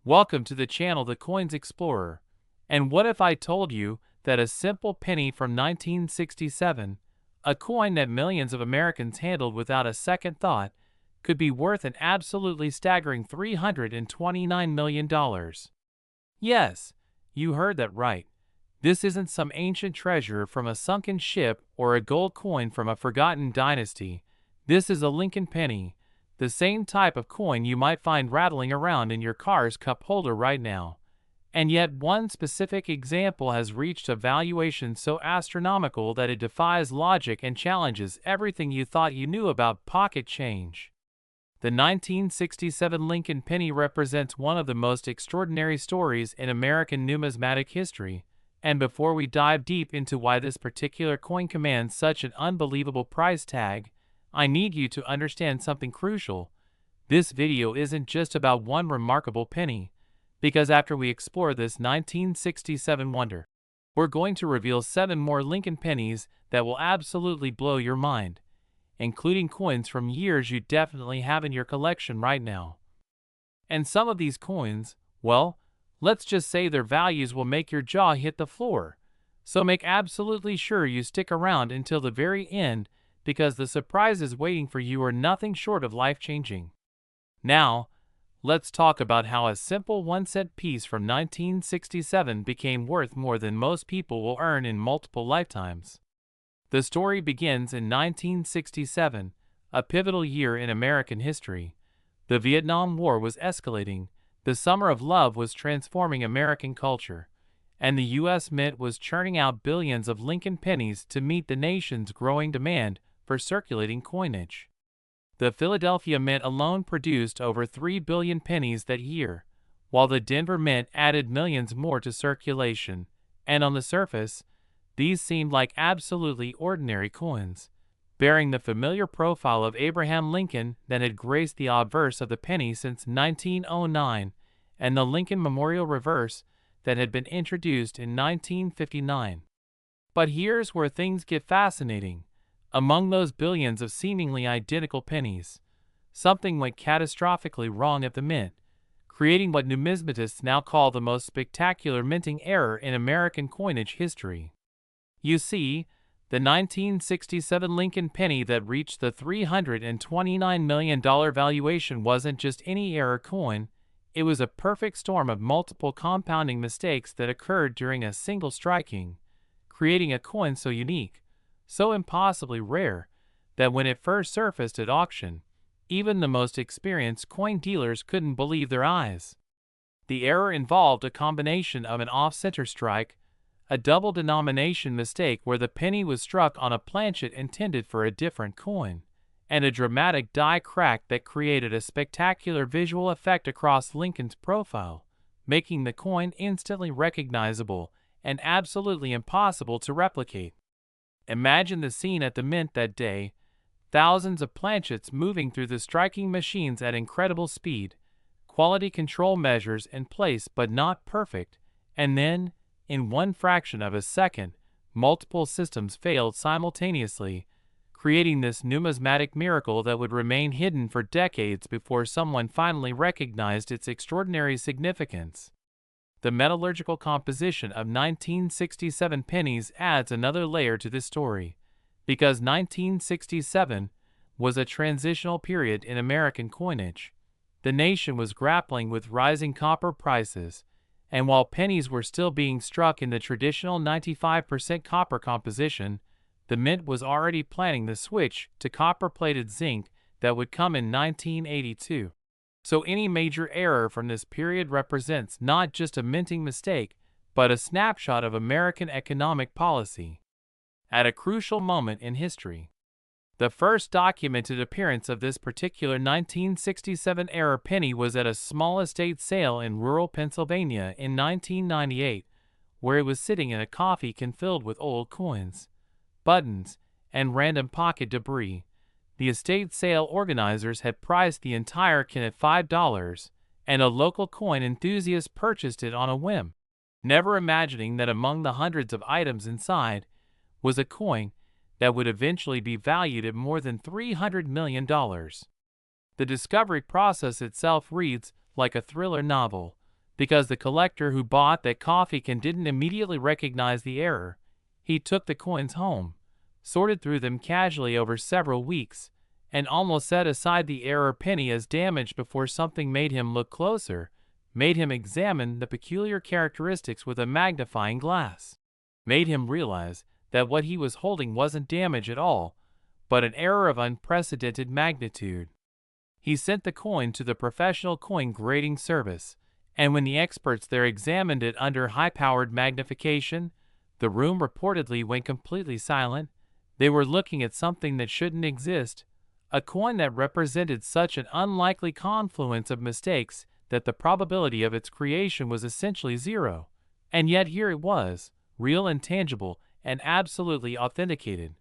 Welcome to the channel The Coins Explorer. And what if I told you that a simple penny from 1967, a coin that millions of Americans handled without a second thought, could be worth an absolutely staggering $329 million? Yes, you heard that right. This isn't some ancient treasure from a sunken ship or a gold coin from a forgotten dynasty. This is a Lincoln penny, the same type of coin you might find rattling around in your car's cup holder right now. And yet one specific example has reached a valuation so astronomical that it defies logic and challenges everything you thought you knew about pocket change. The 1967 Lincoln penny represents one of the most extraordinary stories in American numismatic history. And before we dive deep into why this particular coin commands such an unbelievable price tag, I need you to understand something crucial. This video isn't just about one remarkable penny, because after we explore this 1967 wonder, we're going to reveal 7 more Lincoln pennies that will absolutely blow your mind, including coins from years you definitely have in your collection right now. And some of these coins, well, let's just say their values will make your jaw hit the floor. So make absolutely sure you stick around until the very end, because the surprises waiting for you are nothing short of life-changing. Now, let's talk about how a simple 1-cent piece from 1967 became worth more than most people will earn in multiple lifetimes. The story begins in 1967, a pivotal year in American history. The Vietnam War was escalating, the summer of love was transforming American culture, and the U.S. Mint was churning out billions of Lincoln pennies to meet the nation's growing demand for circulating coinage. The Philadelphia Mint alone produced over 3 billion pennies that year, while the Denver Mint added millions more to circulation, and on the surface, these seemed like absolutely ordinary coins, bearing the familiar profile of Abraham Lincoln that had graced the obverse of the penny since 1909, and the Lincoln Memorial reverse that had been introduced in 1959. But here's where things get fascinating. Among those billions of seemingly identical pennies, something went catastrophically wrong at the mint, creating what numismatists now call the most spectacular minting error in American coinage history. You see, the 1967 Lincoln penny that reached the $329 million valuation wasn't just any error coin, it was a perfect storm of multiple compounding mistakes that occurred during a single striking, creating a coin so unique, so impossibly rare, that when it first surfaced at auction, even the most experienced coin dealers couldn't believe their eyes. The error involved a combination of an off-center strike, a double denomination mistake where the penny was struck on a planchet intended for a different coin, and a dramatic die crack that created a spectacular visual effect across Lincoln's profile, making the coin instantly recognizable and absolutely impossible to replicate. Imagine the scene at the mint that day, thousands of planchets moving through the striking machines at incredible speed, quality control measures in place but not perfect, and then, in one fraction of a second, multiple systems failed simultaneously, creating this numismatic miracle that would remain hidden for decades before someone finally recognized its extraordinary significance. The metallurgical composition of 1967 pennies adds another layer to this story, because 1967 was a transitional period in American coinage. The nation was grappling with rising copper prices, and while pennies were still being struck in the traditional 95% copper composition, the mint was already planning the switch to copper-plated zinc that would come in 1982. So any major error from this period represents not just a minting mistake, but a snapshot of American economic policy. At a crucial moment in history, the first documented appearance of this particular 1967 error penny was at a small estate sale in rural Pennsylvania in 1998, where it was sitting in a coffee can filled with old coins, buttons, and random pocket debris. The estate sale organizers had priced the entire can at $5, and a local coin enthusiast purchased it on a whim, never imagining that among the hundreds of items inside was a coin that would eventually be valued at more than $300 million. The discovery process itself reads like a thriller novel, because the collector who bought that coffee can didn't immediately recognize the error. He took the coins home, sorted through them casually over several weeks, and almost set aside the error penny as damaged before something made him look closer, made him examine the peculiar characteristics with a magnifying glass, made him realize that what he was holding wasn't damage at all, but an error of unprecedented magnitude. He sent the coin to the professional coin grading service, and when the experts there examined it under high-powered magnification, the room reportedly went completely silent. They were looking at something that shouldn't exist, a coin that represented such an unlikely confluence of mistakes that the probability of its creation was essentially zero. And yet here it was, real and tangible, and absolutely authenticated.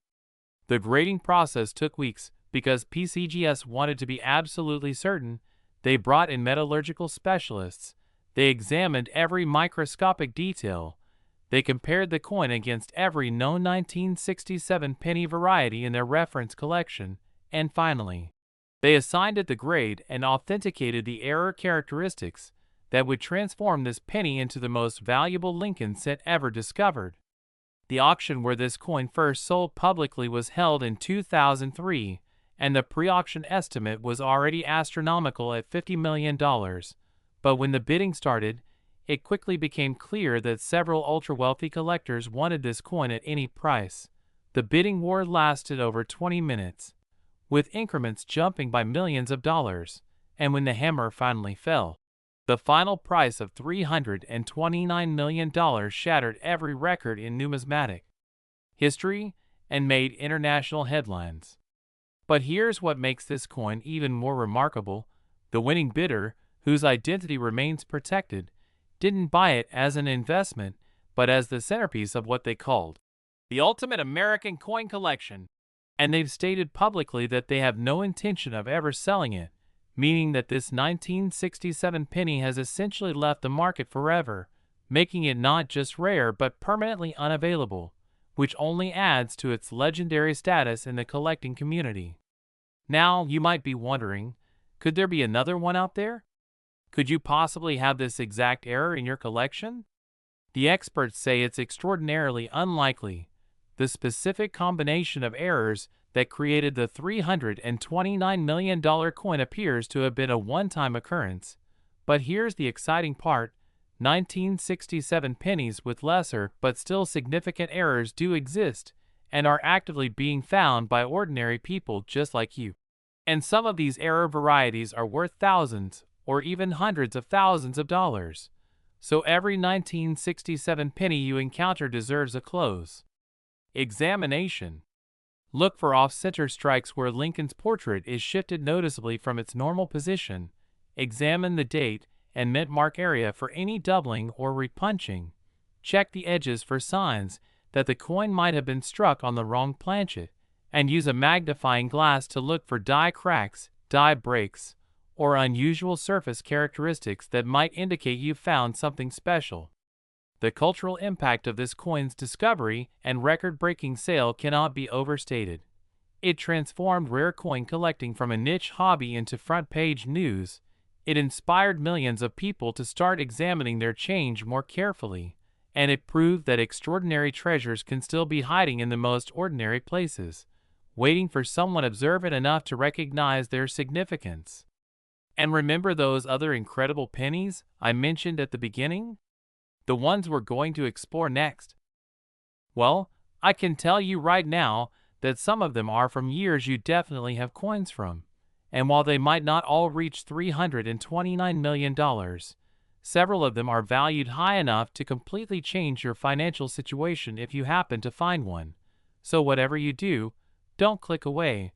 The grading process took weeks because PCGS wanted to be absolutely certain. They brought in metallurgical specialists. They examined every microscopic detail. They compared the coin against every known 1967 penny variety in their reference collection, and finally, they assigned it the grade and authenticated the error characteristics that would transform this penny into the most valuable Lincoln cent ever discovered. The auction where this coin first sold publicly was held in 2003, and the pre-auction estimate was already astronomical at $50 million. But when the bidding started, it quickly became clear that several ultra-wealthy collectors wanted this coin at any price. The bidding war lasted over 20 minutes, with increments jumping by millions of dollars, and when the hammer finally fell, the final price of $329 million shattered every record in numismatic history and made international headlines. But here's what makes this coin even more remarkable. The winning bidder, whose identity remains protected, didn't buy it as an investment, but as the centerpiece of what they called the ultimate American coin collection. And they've stated publicly that they have no intention of ever selling it, meaning that this 1967 penny has essentially left the market forever, making it not just rare but permanently unavailable, which only adds to its legendary status in the collecting community. Now, you might be wondering, could there be another one out there? Could you possibly have this exact error in your collection? The experts say it's extraordinarily unlikely. The specific combination of errors that created the $329 million coin appears to have been a one-time occurrence. But here's the exciting part. 1967 pennies with lesser but still significant errors do exist and are actively being found by ordinary people just like you. And some of these error varieties are worth thousands or even hundreds of thousands of dollars. So every 1967 penny you encounter deserves a close examination. Look for off-center strikes where Lincoln's portrait is shifted noticeably from its normal position. Examine the date and mint mark area for any doubling or repunching. Check the edges for signs that the coin might have been struck on the wrong planchet, and use a magnifying glass to look for die cracks, die breaks, or unusual surface characteristics that might indicate you found something special. The cultural impact of this coin's discovery and record-breaking sale cannot be overstated. It transformed rare coin collecting from a niche hobby into front-page news. It inspired millions of people to start examining their change more carefully, and it proved that extraordinary treasures can still be hiding in the most ordinary places, waiting for someone observant enough to recognize their significance. And remember those other incredible pennies I mentioned at the beginning? The ones we're going to explore next. Well, I can tell you right now that some of them are from years you definitely have coins from. And while they might not all reach $329 million, several of them are valued high enough to completely change your financial situation if you happen to find one. So whatever you do, don't click away,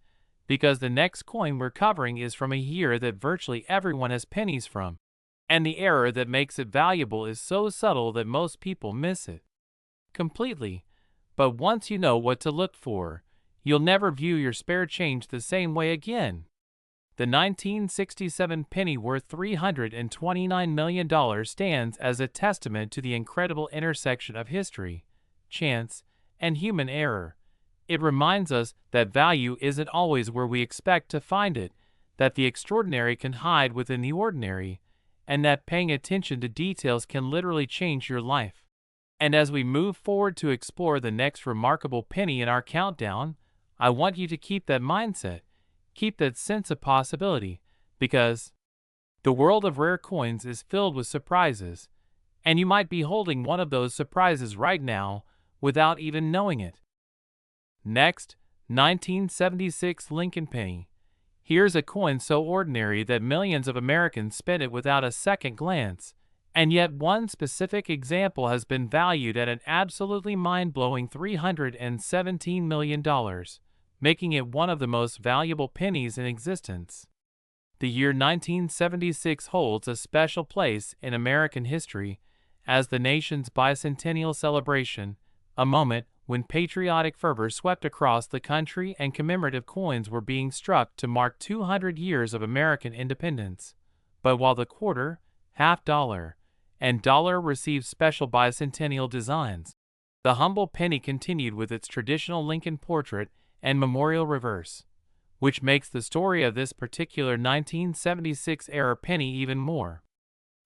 because the next coin we're covering is from a year that virtually everyone has pennies from. And the error that makes it valuable is so subtle that most people miss it completely. But once you know what to look for, you'll never view your spare change the same way again. The 1967 penny worth $329 million stands as a testament to the incredible intersection of history, chance, and human error. It reminds us that value isn't always where we expect to find it, that the extraordinary can hide within the ordinary, and that paying attention to details can literally change your life. And as we move forward to explore the next remarkable penny in our countdown, I want you to keep that mindset, keep that sense of possibility, because the world of rare coins is filled with surprises, and you might be holding one of those surprises right now without even knowing it. Next, 1976 Lincoln Penny. Here's a coin so ordinary that millions of Americans spent it without a second glance, and yet one specific example has been valued at an absolutely mind-blowing $317 million, making it one of the most valuable pennies in existence. The year 1976 holds a special place in American history as the nation's bicentennial celebration, a moment when patriotic fervor swept across the country and commemorative coins were being struck to mark 200 years of American independence. But while the quarter, half dollar, and dollar received special bicentennial designs, the humble penny continued with its traditional Lincoln portrait and memorial reverse, which makes the story of this particular 1976-era penny even more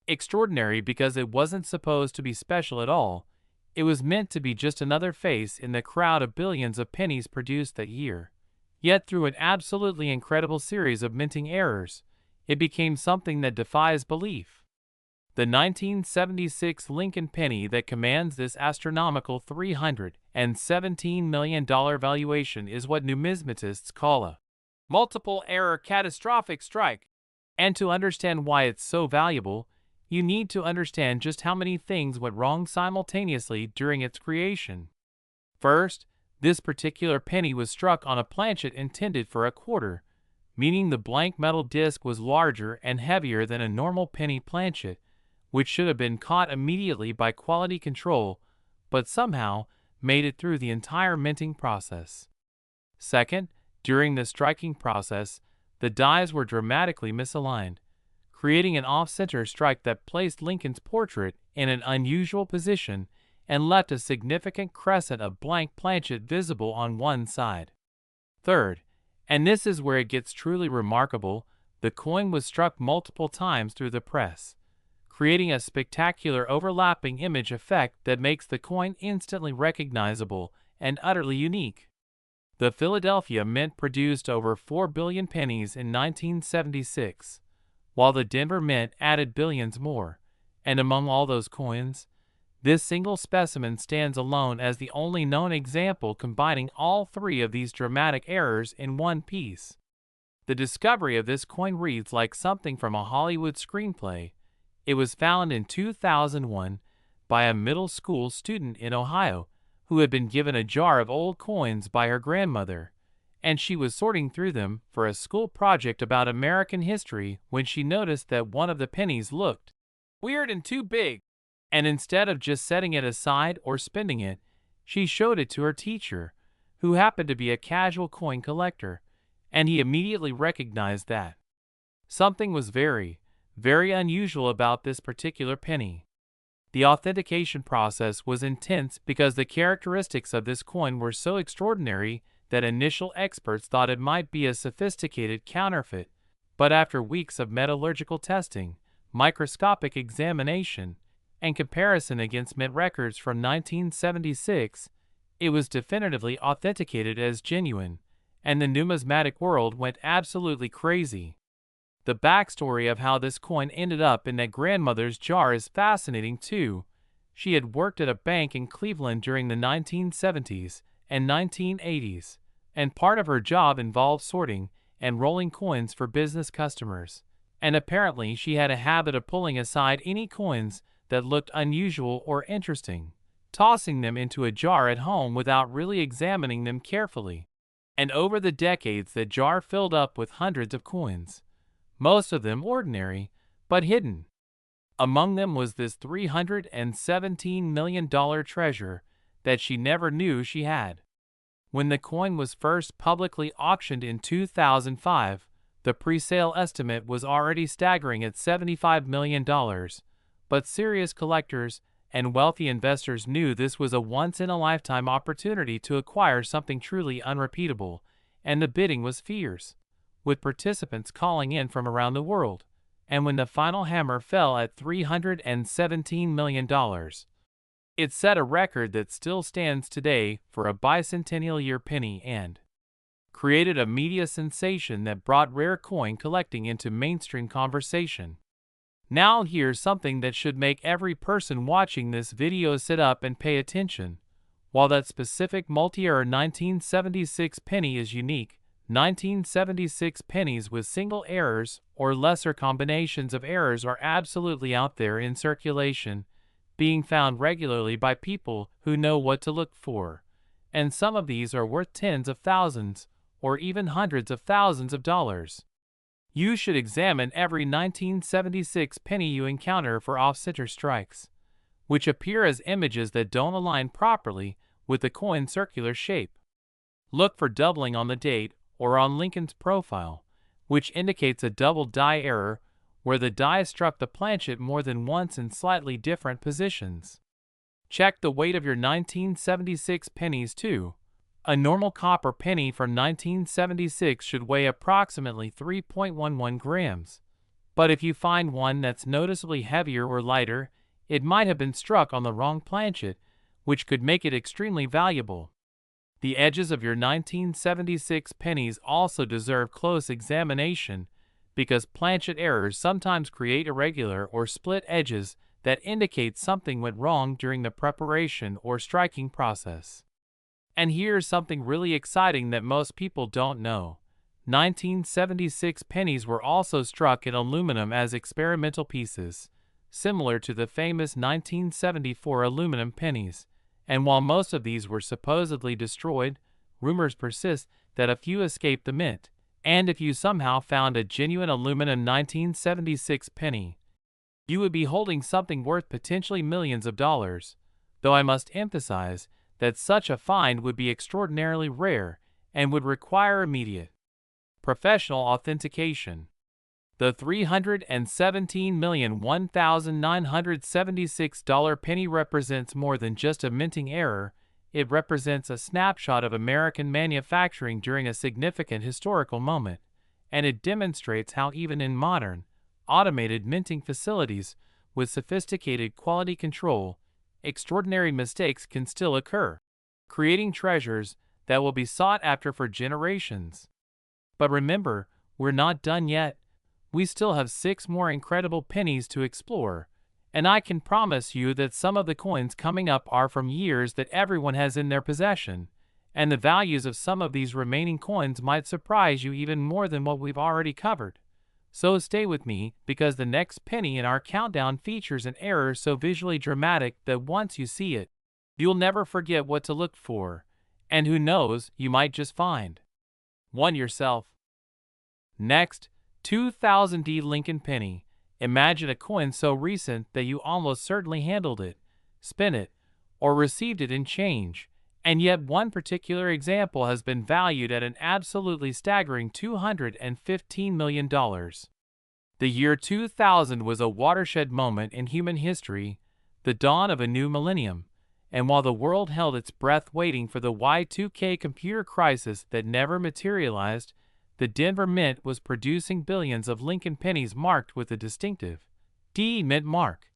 extraordinary because it wasn't supposed to be special at all. It was meant to be just another face in the crowd of billions of pennies produced that year. Yet through an absolutely incredible series of minting errors, it became something that defies belief. The 1976 Lincoln penny that commands this astronomical $317 million valuation is what numismatists call a multiple error catastrophic strike. And to understand why it's so valuable, you need to understand just how many things went wrong simultaneously during its creation. First, this particular penny was struck on a planchet intended for a quarter, meaning the blank metal disc was larger and heavier than a normal penny planchet, which should have been caught immediately by quality control, but somehow made it through the entire minting process. Second, during the striking process, the dies were dramatically misaligned, creating an off-center strike that placed Lincoln's portrait in an unusual position and left a significant crescent of blank planchet visible on one side. Third, and this is where it gets truly remarkable, the coin was struck multiple times through the press, creating a spectacular overlapping image effect that makes the coin instantly recognizable and utterly unique. The Philadelphia Mint produced over 4 billion pennies in 1976, while the Denver Mint added billions more, and among all those coins, this single specimen stands alone as the only known example combining all three of these dramatic errors in one piece. The discovery of this coin reads like something from a Hollywood screenplay. It was found in 2001 by a middle school student in Ohio who had been given a jar of old coins by her grandmother, and she was sorting through them for a school project about American history when she noticed that one of the pennies looked weird and too big, and instead of just setting it aside or spending it, she showed it to her teacher, who happened to be a casual coin collector, and he immediately recognized that something was very, very unusual about this particular penny. The authentication process was intense because the characteristics of this coin were so extraordinary that initial experts thought it might be a sophisticated counterfeit, but after weeks of metallurgical testing, microscopic examination, and comparison against mint records from 1976, it was definitively authenticated as genuine, and the numismatic world went absolutely crazy. The backstory of how this coin ended up in that grandmother's jar is fascinating too. She had worked at a bank in Cleveland during the 1970s and 1980s, and part of her job involved sorting and rolling coins for business customers. And apparently she had a habit of pulling aside any coins that looked unusual or interesting, tossing them into a jar at home without really examining them carefully. And over the decades, the jar filled up with hundreds of coins, most of them ordinary, but hidden. Among them was this $317 million treasure that she never knew she had. When the coin was first publicly auctioned in 2005, the pre-sale estimate was already staggering at $75 million, but serious collectors and wealthy investors knew this was a once-in-a-lifetime opportunity to acquire something truly unrepeatable, and the bidding was fierce, with participants calling in from around the world. and when the final hammer fell at $317 million. It set a record that still stands today for a bicentennial year penny and created a media sensation that brought rare coin collecting into mainstream conversation. Now here's something that should make every person watching this video sit up and pay attention. While that specific multi-error 1976 penny is unique, 1976 pennies with single errors or lesser combinations of errors are absolutely out there in circulation, being found regularly by people who know what to look for. And some of these are worth tens of thousands or even hundreds of thousands of dollars. You should examine every 1976 penny you encounter for off-center strikes, which appear as images that don't align properly with the coin's circular shape. Look for doubling on the date or on Lincoln's profile, which indicates a double die error where the die struck the planchet more than once in slightly different positions. Check the weight of your 1976 pennies too. A normal copper penny from 1976 should weigh approximately 3.11 grams. But if you find one that's noticeably heavier or lighter, it might have been struck on the wrong planchet, which could make it extremely valuable. The edges of your 1976 pennies also deserve close examination because planchet errors sometimes create irregular or split edges that indicate something went wrong during the preparation or striking process. And here's something really exciting that most people don't know. 1976 pennies were also struck in aluminum as experimental pieces, similar to the famous 1974 aluminum pennies. And while most of these were supposedly destroyed, rumors persist that a few escaped the mint. And if you somehow found a genuine aluminum 1976 penny, you would be holding something worth potentially millions of dollars. Though I must emphasize that such a find would be extraordinarily rare and would require immediate professional authentication. The $317,001,976 penny represents more than just a minting error. It represents a snapshot of American manufacturing during a significant historical moment, and it demonstrates how even in modern, automated minting facilities with sophisticated quality control, extraordinary mistakes can still occur, creating treasures that will be sought after for generations. But remember, we're not done yet. We still have 6 more incredible pennies to explore, and I can promise you that some of the coins coming up are from years that everyone has in their possession, and the values of some of these remaining coins might surprise you even more than what we've already covered. So stay with me, because the next penny in our countdown features an error so visually dramatic that once you see it, you'll never forget what to look for, and who knows, you might just find one yourself. Next, 2000D Lincoln Penny. Imagine a coin so recent that you almost certainly handled it, spent it, or received it in change, and yet one particular example has been valued at an absolutely staggering $215 million. The year 2000 was a watershed moment in human history, the dawn of a new millennium, and while the world held its breath waiting for the Y2K computer crisis that never materialized, the Denver Mint was producing billions of Lincoln pennies marked with a distinctive D Mint mark.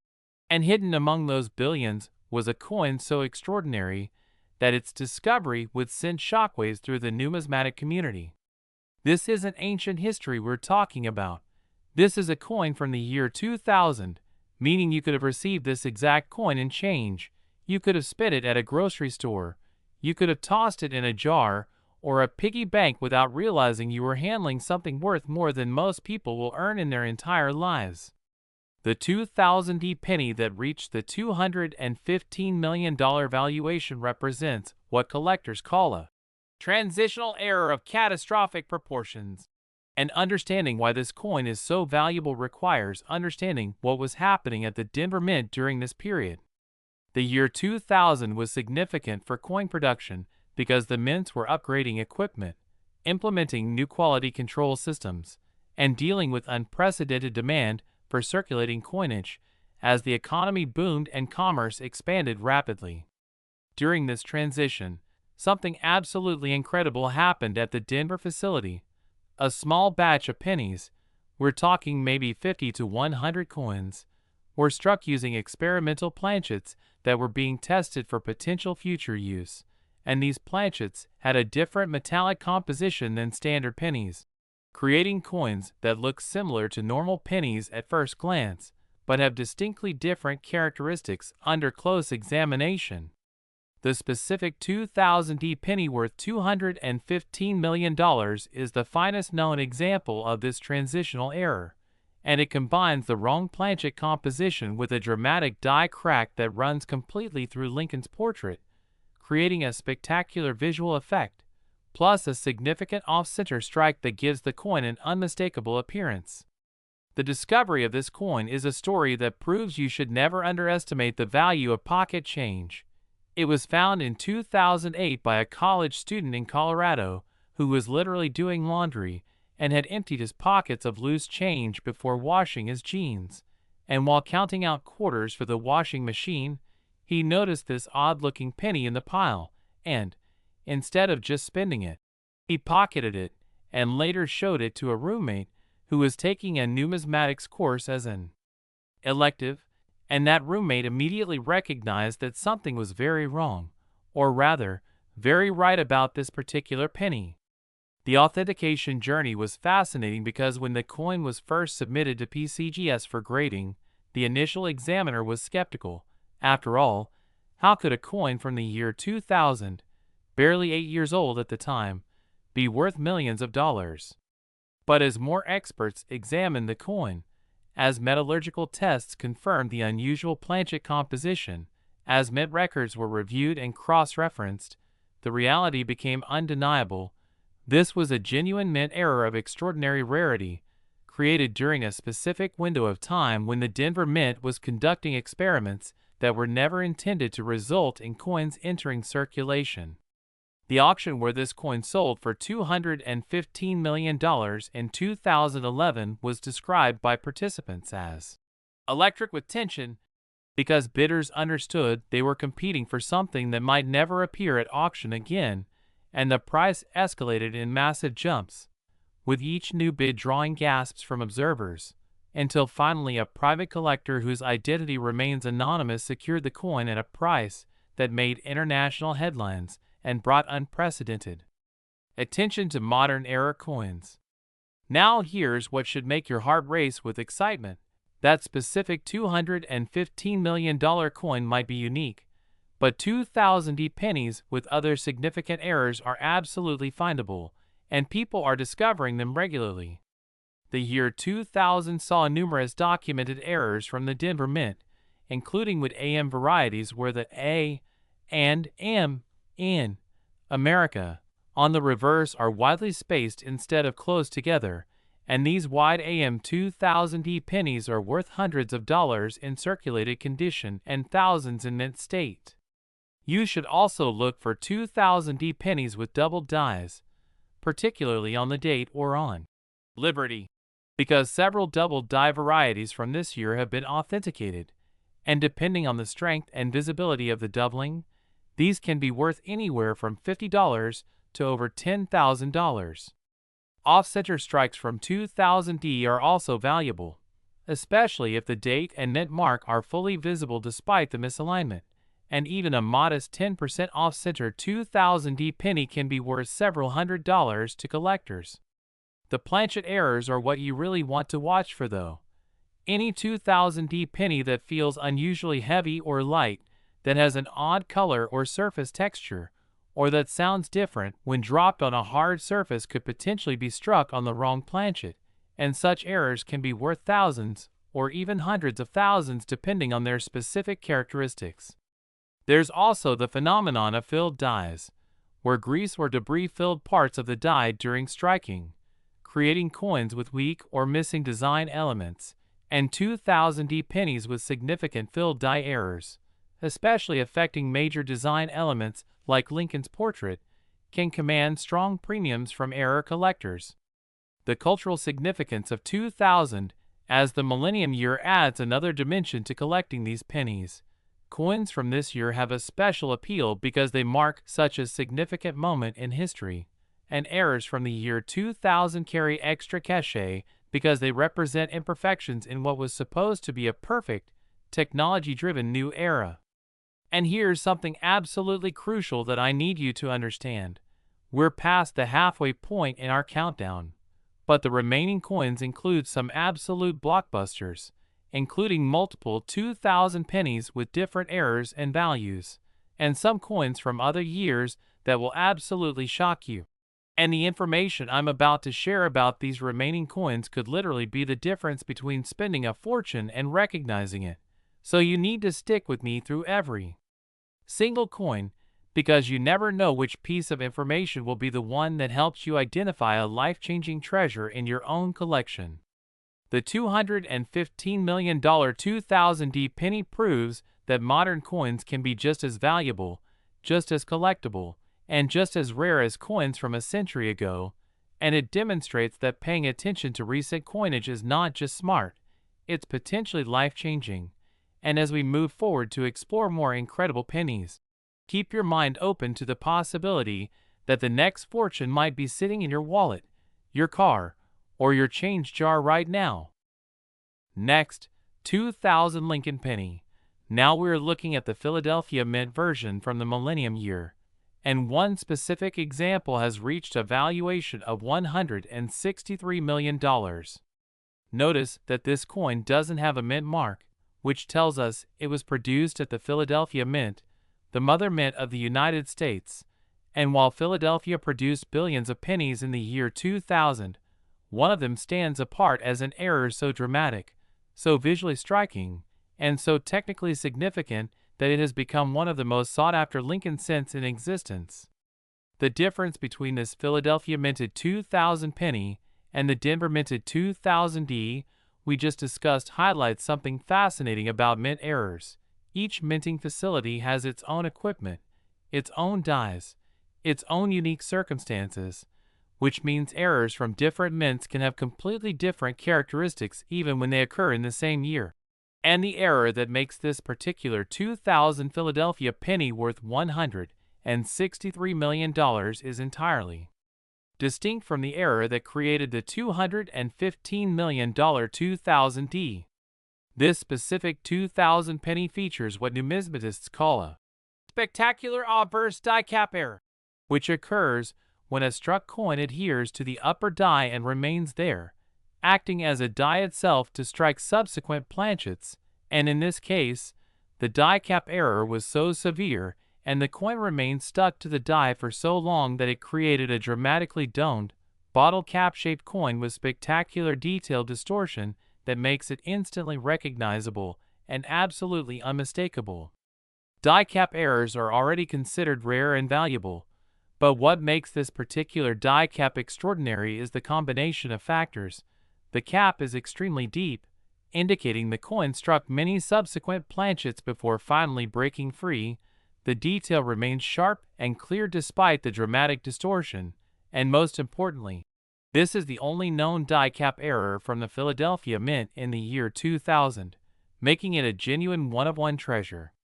And hidden among those billions was a coin so extraordinary that its discovery would send shockwaves through the numismatic community. This isn't ancient history we're talking about. This is a coin from the year 2000, meaning you could have received this exact coin in change. You could have spent it at a grocery store. You could have tossed it in a jar or a piggy bank without realizing you were handling something worth more than most people will earn in their entire lives. The 2000D penny that reached the $215 million valuation represents what collectors call a transitional error of catastrophic proportions. And understanding why this coin is so valuable requires understanding what was happening at the Denver Mint during this period. The year 2000 was significant for coin production because the mints were upgrading equipment, implementing new quality control systems, and dealing with unprecedented demand for circulating coinage as the economy boomed and commerce expanded rapidly. During this transition, something absolutely incredible happened at the Denver facility. A small batch of pennies, we're talking maybe 50 to 100 coins, were struck using experimental planchets that were being tested for potential future use, and these planchets had a different metallic composition than standard pennies, creating coins that look similar to normal pennies at first glance, but have distinctly different characteristics under close examination. The specific 2000 penny worth $215 million is the finest known example of this transitional error, and it combines the wrong planchet composition with a dramatic die crack that runs completely through Lincoln's portrait, creating a spectacular visual effect, plus a significant off-center strike that gives the coin an unmistakable appearance. The discovery of this coin is a story that proves you should never underestimate the value of pocket change. It was found in 2008 by a college student in Colorado who was literally doing laundry and had emptied his pockets of loose change before washing his jeans. And while counting out quarters for the washing machine, he noticed this odd-looking penny in the pile, and, instead of just spending it, he pocketed it and later showed it to a roommate who was taking a numismatics course as an elective, and that roommate immediately recognized that something was very wrong, or rather, very right about this particular penny. The authentication journey was fascinating because when the coin was first submitted to PCGS for grading, the initial examiner was skeptical. After all, how could a coin from the year 2000, barely 8 years old at the time, be worth millions of dollars? But as more experts examined the coin, as metallurgical tests confirmed the unusual planchet composition, as mint records were reviewed and cross-referenced, the reality became undeniable. This was a genuine mint error of extraordinary rarity, created during a specific window of time when the Denver Mint was conducting experiments that were never intended to result in coins entering circulation. The auction where this coin sold for $215 million in 2011 was described by participants as electric with tension because bidders understood they were competing for something that might never appear at auction again, and the price escalated in massive jumps, with each new bid drawing gasps from observers, until finally a private collector whose identity remains anonymous secured the coin at a price that made international headlines and brought unprecedented attention to modern era coins. Now here's what should make your heart race with excitement. That specific $215 million coin might be unique, but 2000 pennies with other significant errors are absolutely findable, and people are discovering them regularly. The year 2000 saw numerous documented errors from the Denver Mint, including with AM varieties where the A and M in America on the reverse are widely spaced instead of close together, and these wide AM 2000 pennies are worth hundreds of dollars in circulated condition and thousands in mint state. You should also look for 2000 pennies with doubled dies, particularly on the date or on Liberty, because several doubled die varieties from this year have been authenticated, and depending on the strength and visibility of the doubling, these can be worth anywhere from $50 to over $10,000. Off-center strikes from 2000 are also valuable, especially if the date and mint mark are fully visible despite the misalignment, and even a modest 10% off-center 2000 penny can be worth several $100s to collectors. The planchet errors are what you really want to watch for though. Any 2000 penny that feels unusually heavy or light, that has an odd color or surface texture, or that sounds different when dropped on a hard surface could potentially be struck on the wrong planchet, and such errors can be worth thousands or even hundreds of thousands depending on their specific characteristics. There's also the phenomenon of filled dies, where grease or debris filled parts of the die during striking, creating coins with weak or missing design elements, and 2000 pennies with significant filled die errors, especially affecting major design elements like Lincoln's portrait, can command strong premiums from error collectors. The cultural significance of 2000 as the millennium year adds another dimension to collecting these pennies. Coins from this year have a special appeal because they mark such a significant moment in history, and errors from the year 2000 carry extra cachet because they represent imperfections in what was supposed to be a perfect, technology-driven new era. And here's something absolutely crucial that I need you to understand. We're past the halfway point in our countdown, but the remaining coins include some absolute blockbusters, including multiple 2,000 pennies with different errors and values, and some coins from other years that will absolutely shock you. And the information I'm about to share about these remaining coins could literally be the difference between spending a fortune and recognizing it. So you need to stick with me through every single coin, because you never know which piece of information will be the one that helps you identify a life-changing treasure in your own collection. The $215 million 2000D penny proves that modern coins can be just as valuable, just as collectible, and just as rare as coins from a century ago, and it demonstrates that paying attention to recent coinage is not just smart, it's potentially life-changing. And as we move forward to explore more incredible pennies, keep your mind open to the possibility that the next fortune might be sitting in your wallet, your car, or your change jar right now. Next, 2000 Lincoln Penny. Now we're looking at the Philadelphia Mint version from the millennium year, and one specific example has reached a valuation of $163 million. Notice that this coin doesn't have a mint mark, which tells us it was produced at the Philadelphia Mint, the mother mint of the United States. And while Philadelphia produced billions of pennies in the year 2000, one of them stands apart as an error so dramatic, so visually striking, and so technically significant that it has become one of the most sought-after Lincoln cents in existence. The difference between this Philadelphia minted 2000 penny and the Denver minted 2000D we just discussed highlights something fascinating about mint errors. Each minting facility has its own equipment, its own dies, its own unique circumstances, which means errors from different mints can have completely different characteristics even when they occur in the same year. And the error that makes this particular 2000 Philadelphia penny worth $163 million is entirely distinct from the error that created the $215 million 2000D. This specific 2000 penny features what numismatists call a spectacular obverse die cap error, which occurs when a struck coin adheres to the upper die and remains there, acting as a die itself to strike subsequent planchets, and in this case, the die cap error was so severe and the coin remained stuck to the die for so long that it created a dramatically domed, bottle cap-shaped coin with spectacular detail distortion that makes it instantly recognizable and absolutely unmistakable. Die cap errors are already considered rare and valuable, but what makes this particular die cap extraordinary is the combination of factors. The cap is extremely deep, indicating the coin struck many subsequent planchets before finally breaking free. The detail remains sharp and clear despite the dramatic distortion, and most importantly, this is the only known die cap error from the Philadelphia Mint in the year 2000, making it a genuine one-of-one treasure.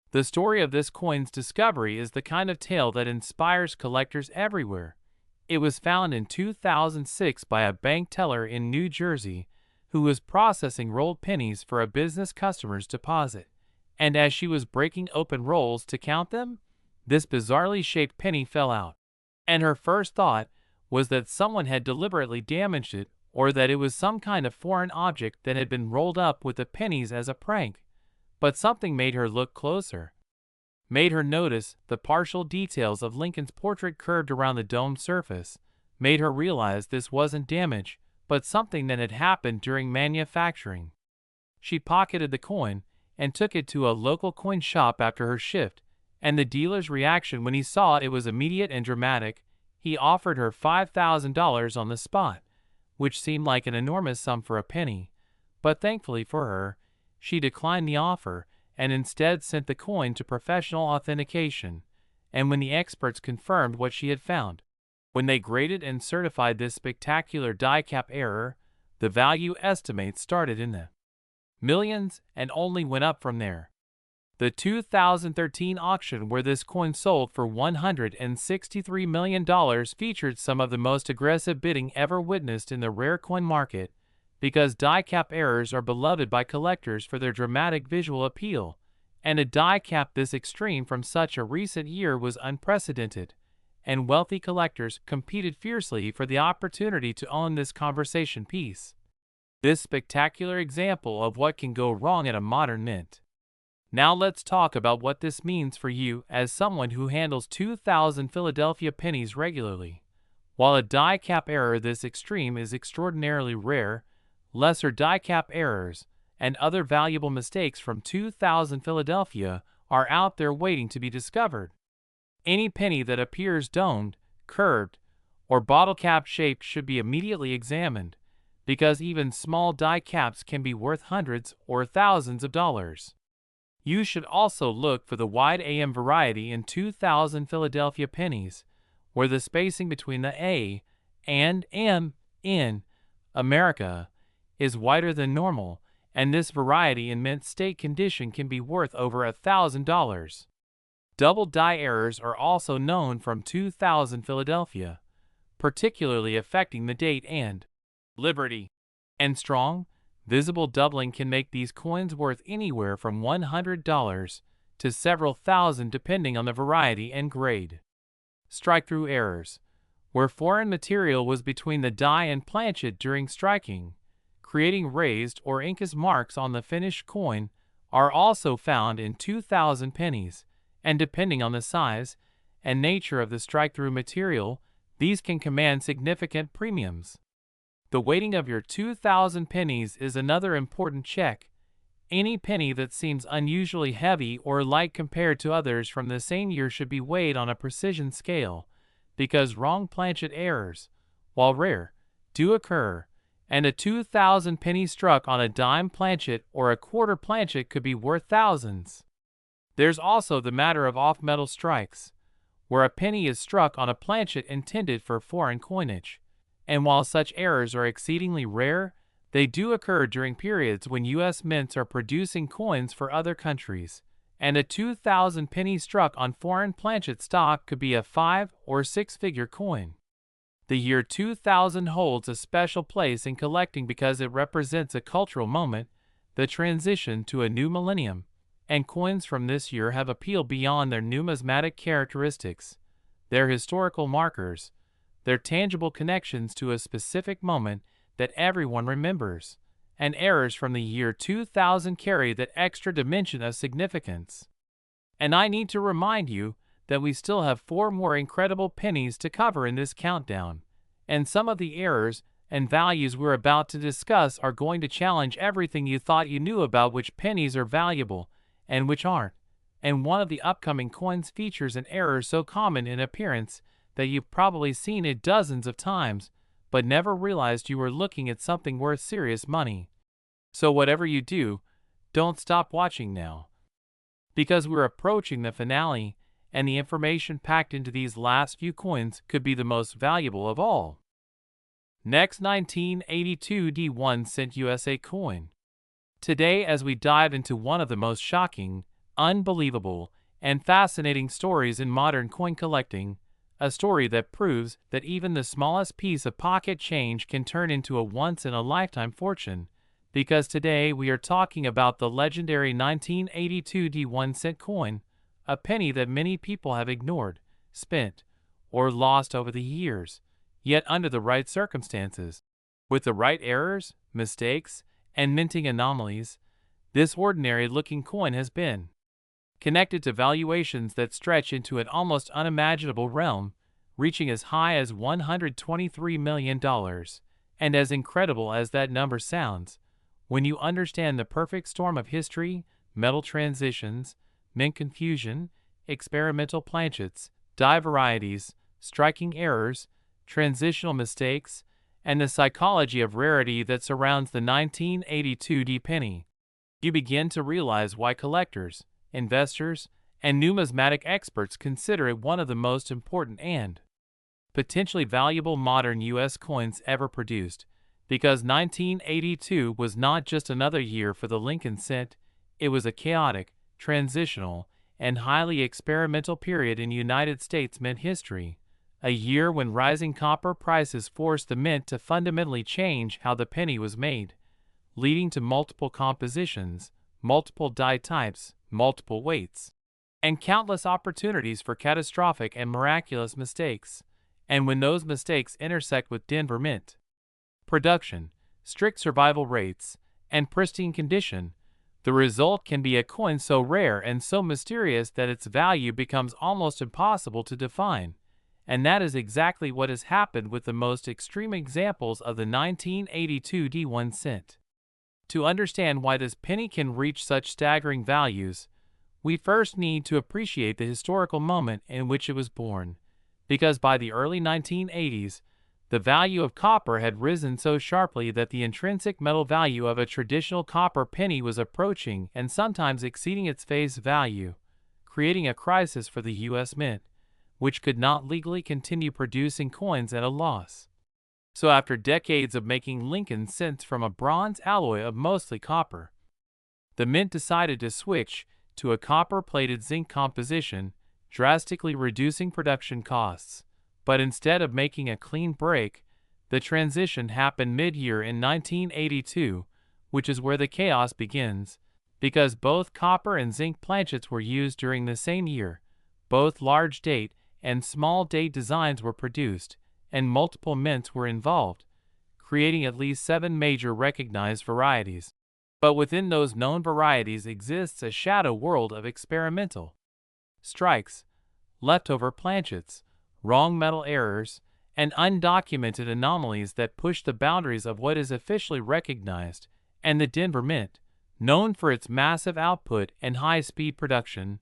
The story of this coin's discovery is the kind of tale that inspires collectors everywhere. It was found in 2006 by a bank teller in New Jersey who was processing rolled pennies for a business customer's deposit. And as she was breaking open rolls to count them, this bizarrely shaped penny fell out. And her first thought was that someone had deliberately damaged it or that it was some kind of foreign object that had been rolled up with the pennies as a prank. But something made her look closer, made her notice the partial details of Lincoln's portrait curved around the domed surface, made her realize this wasn't damage, but something that had happened during manufacturing. She pocketed the coin and took it to a local coin shop after her shift, and the dealer's reaction when he saw it was immediate and dramatic. He offered her $5,000 on the spot, which seemed like an enormous sum for a penny, but thankfully for her, she declined the offer and instead sent the coin to professional authentication. And when the experts confirmed what she had found, when they graded and certified this spectacular die cap error, the value estimates started in the millions and only went up from there. The 2013 auction where this coin sold for $163 million featured some of the most aggressive bidding ever witnessed in the rare coin market, because die cap errors are beloved by collectors for their dramatic visual appeal, and a die cap this extreme from such a recent year was unprecedented, and wealthy collectors competed fiercely for the opportunity to own this conversation piece. This spectacular example of what can go wrong at a modern mint. Now let's talk about what this means for you as someone who handles 2,000 Philadelphia pennies regularly. While a die cap error this extreme is extraordinarily rare, lesser die cap errors and other valuable mistakes from 2,000 Philadelphia are out there waiting to be discovered. Any penny that appears domed, curved, or bottle cap shaped should be immediately examined, because even small die caps can be worth hundreds or thousands of dollars. You should also look for the wide AM variety in 2,000 Philadelphia pennies, where the spacing between the A and M in America is wider than normal, and this variety in mint state condition can be worth over $1,000. Double die errors are also known from 2,000 Philadelphia, particularly affecting the date and Liberty and strong, visible doubling can make these coins worth anywhere from $100 to several thousand depending on the variety and grade. Strike-through errors, where foreign material was between the die and planchet during striking, creating raised or incus marks on the finished coin, are also found in 2,000 pennies, and depending on the size and nature of the strike-through material, these can command significant premiums. The weighting of your 2,000 pennies is another important check. Any penny that seems unusually heavy or light compared to others from the same year should be weighed on a precision scale, because wrong planchet errors, while rare, do occur, and a 2,000 penny struck on a dime planchet or a quarter planchet could be worth thousands. There's also the matter of off-metal strikes, where a penny is struck on a planchet intended for foreign coinage. And while such errors are exceedingly rare, they do occur during periods when U.S. mints are producing coins for other countries, and a 2,000 penny struck on foreign planchet stock could be a 5- or 6-figure coin. The year 2000 holds a special place in collecting because it represents a cultural moment, the transition to a new millennium, and coins from this year have appeal beyond their numismatic characteristics, their historical markers, their tangible connections to a specific moment that everyone remembers, and errors from the year 2000 carry that extra dimension of significance. And I need to remind you that we still have 4 more incredible pennies to cover in this countdown, and some of the errors and values we're about to discuss are going to challenge everything you thought you knew about which pennies are valuable and which aren't, and one of the upcoming coins features an error so common in appearance that you've probably seen it dozens of times, but never realized you were looking at something worth serious money. So whatever you do, don't stop watching now, because we're approaching the finale, and the information packed into these last few coins could be the most valuable of all. Next, 1982 D1 cent USA coin. Today, as we dive into one of the most shocking, unbelievable, and fascinating stories in modern coin collecting, a story that proves that even the smallest piece of pocket change can turn into a once-in-a-lifetime fortune, because today we are talking about the legendary 1982 D1 cent coin, a penny that many people have ignored, spent, or lost over the years, yet under the right circumstances, with the right errors, mistakes, and minting anomalies, this ordinary-looking coin has been connected to valuations that stretch into an almost unimaginable realm, reaching as high as $123 million. And as incredible as that number sounds, when you understand the perfect storm of history, metal transitions, mint confusion, experimental planchets, die varieties, striking errors, transitional mistakes, and the psychology of rarity that surrounds the 1982 D penny, you begin to realize why collectors, investors, and numismatic experts consider it one of the most important and potentially valuable modern U.S. coins ever produced, because 1982 was not just another year for the Lincoln cent, it was a chaotic, transitional, and highly experimental period in United States mint history, a year when rising copper prices forced the mint to fundamentally change how the penny was made, leading to multiple compositions, multiple die types, multiple weights, and countless opportunities for catastrophic and miraculous mistakes. And when those mistakes intersect with Denver Mint production, strict survival rates, and pristine condition, the result can be a coin so rare and so mysterious that its value becomes almost impossible to define. And that is exactly what has happened with the most extreme examples of the 1982 D1 cent. To understand why this penny can reach such staggering values, we first need to appreciate the historical moment in which it was born, because by the early 1980s, the value of copper had risen so sharply that the intrinsic metal value of a traditional copper penny was approaching and sometimes exceeding its face value, creating a crisis for the U.S. Mint, which could not legally continue producing coins at a loss. So after decades of making Lincoln cents from a bronze alloy of mostly copper, the Mint decided to switch to a copper-plated zinc composition, drastically reducing production costs. But instead of making a clean break, the transition happened mid-year in 1982, which is where the chaos begins, because both copper and zinc planchets were used during the same year, both large date and small date designs were produced, and multiple mints were involved, creating at least 7 major recognized varieties. But within those known varieties exists a shadow world of experimental strikes, leftover planchets, wrong metal errors, and undocumented anomalies that push the boundaries of what is officially recognized, and the Denver Mint, known for its massive output and high-speed production,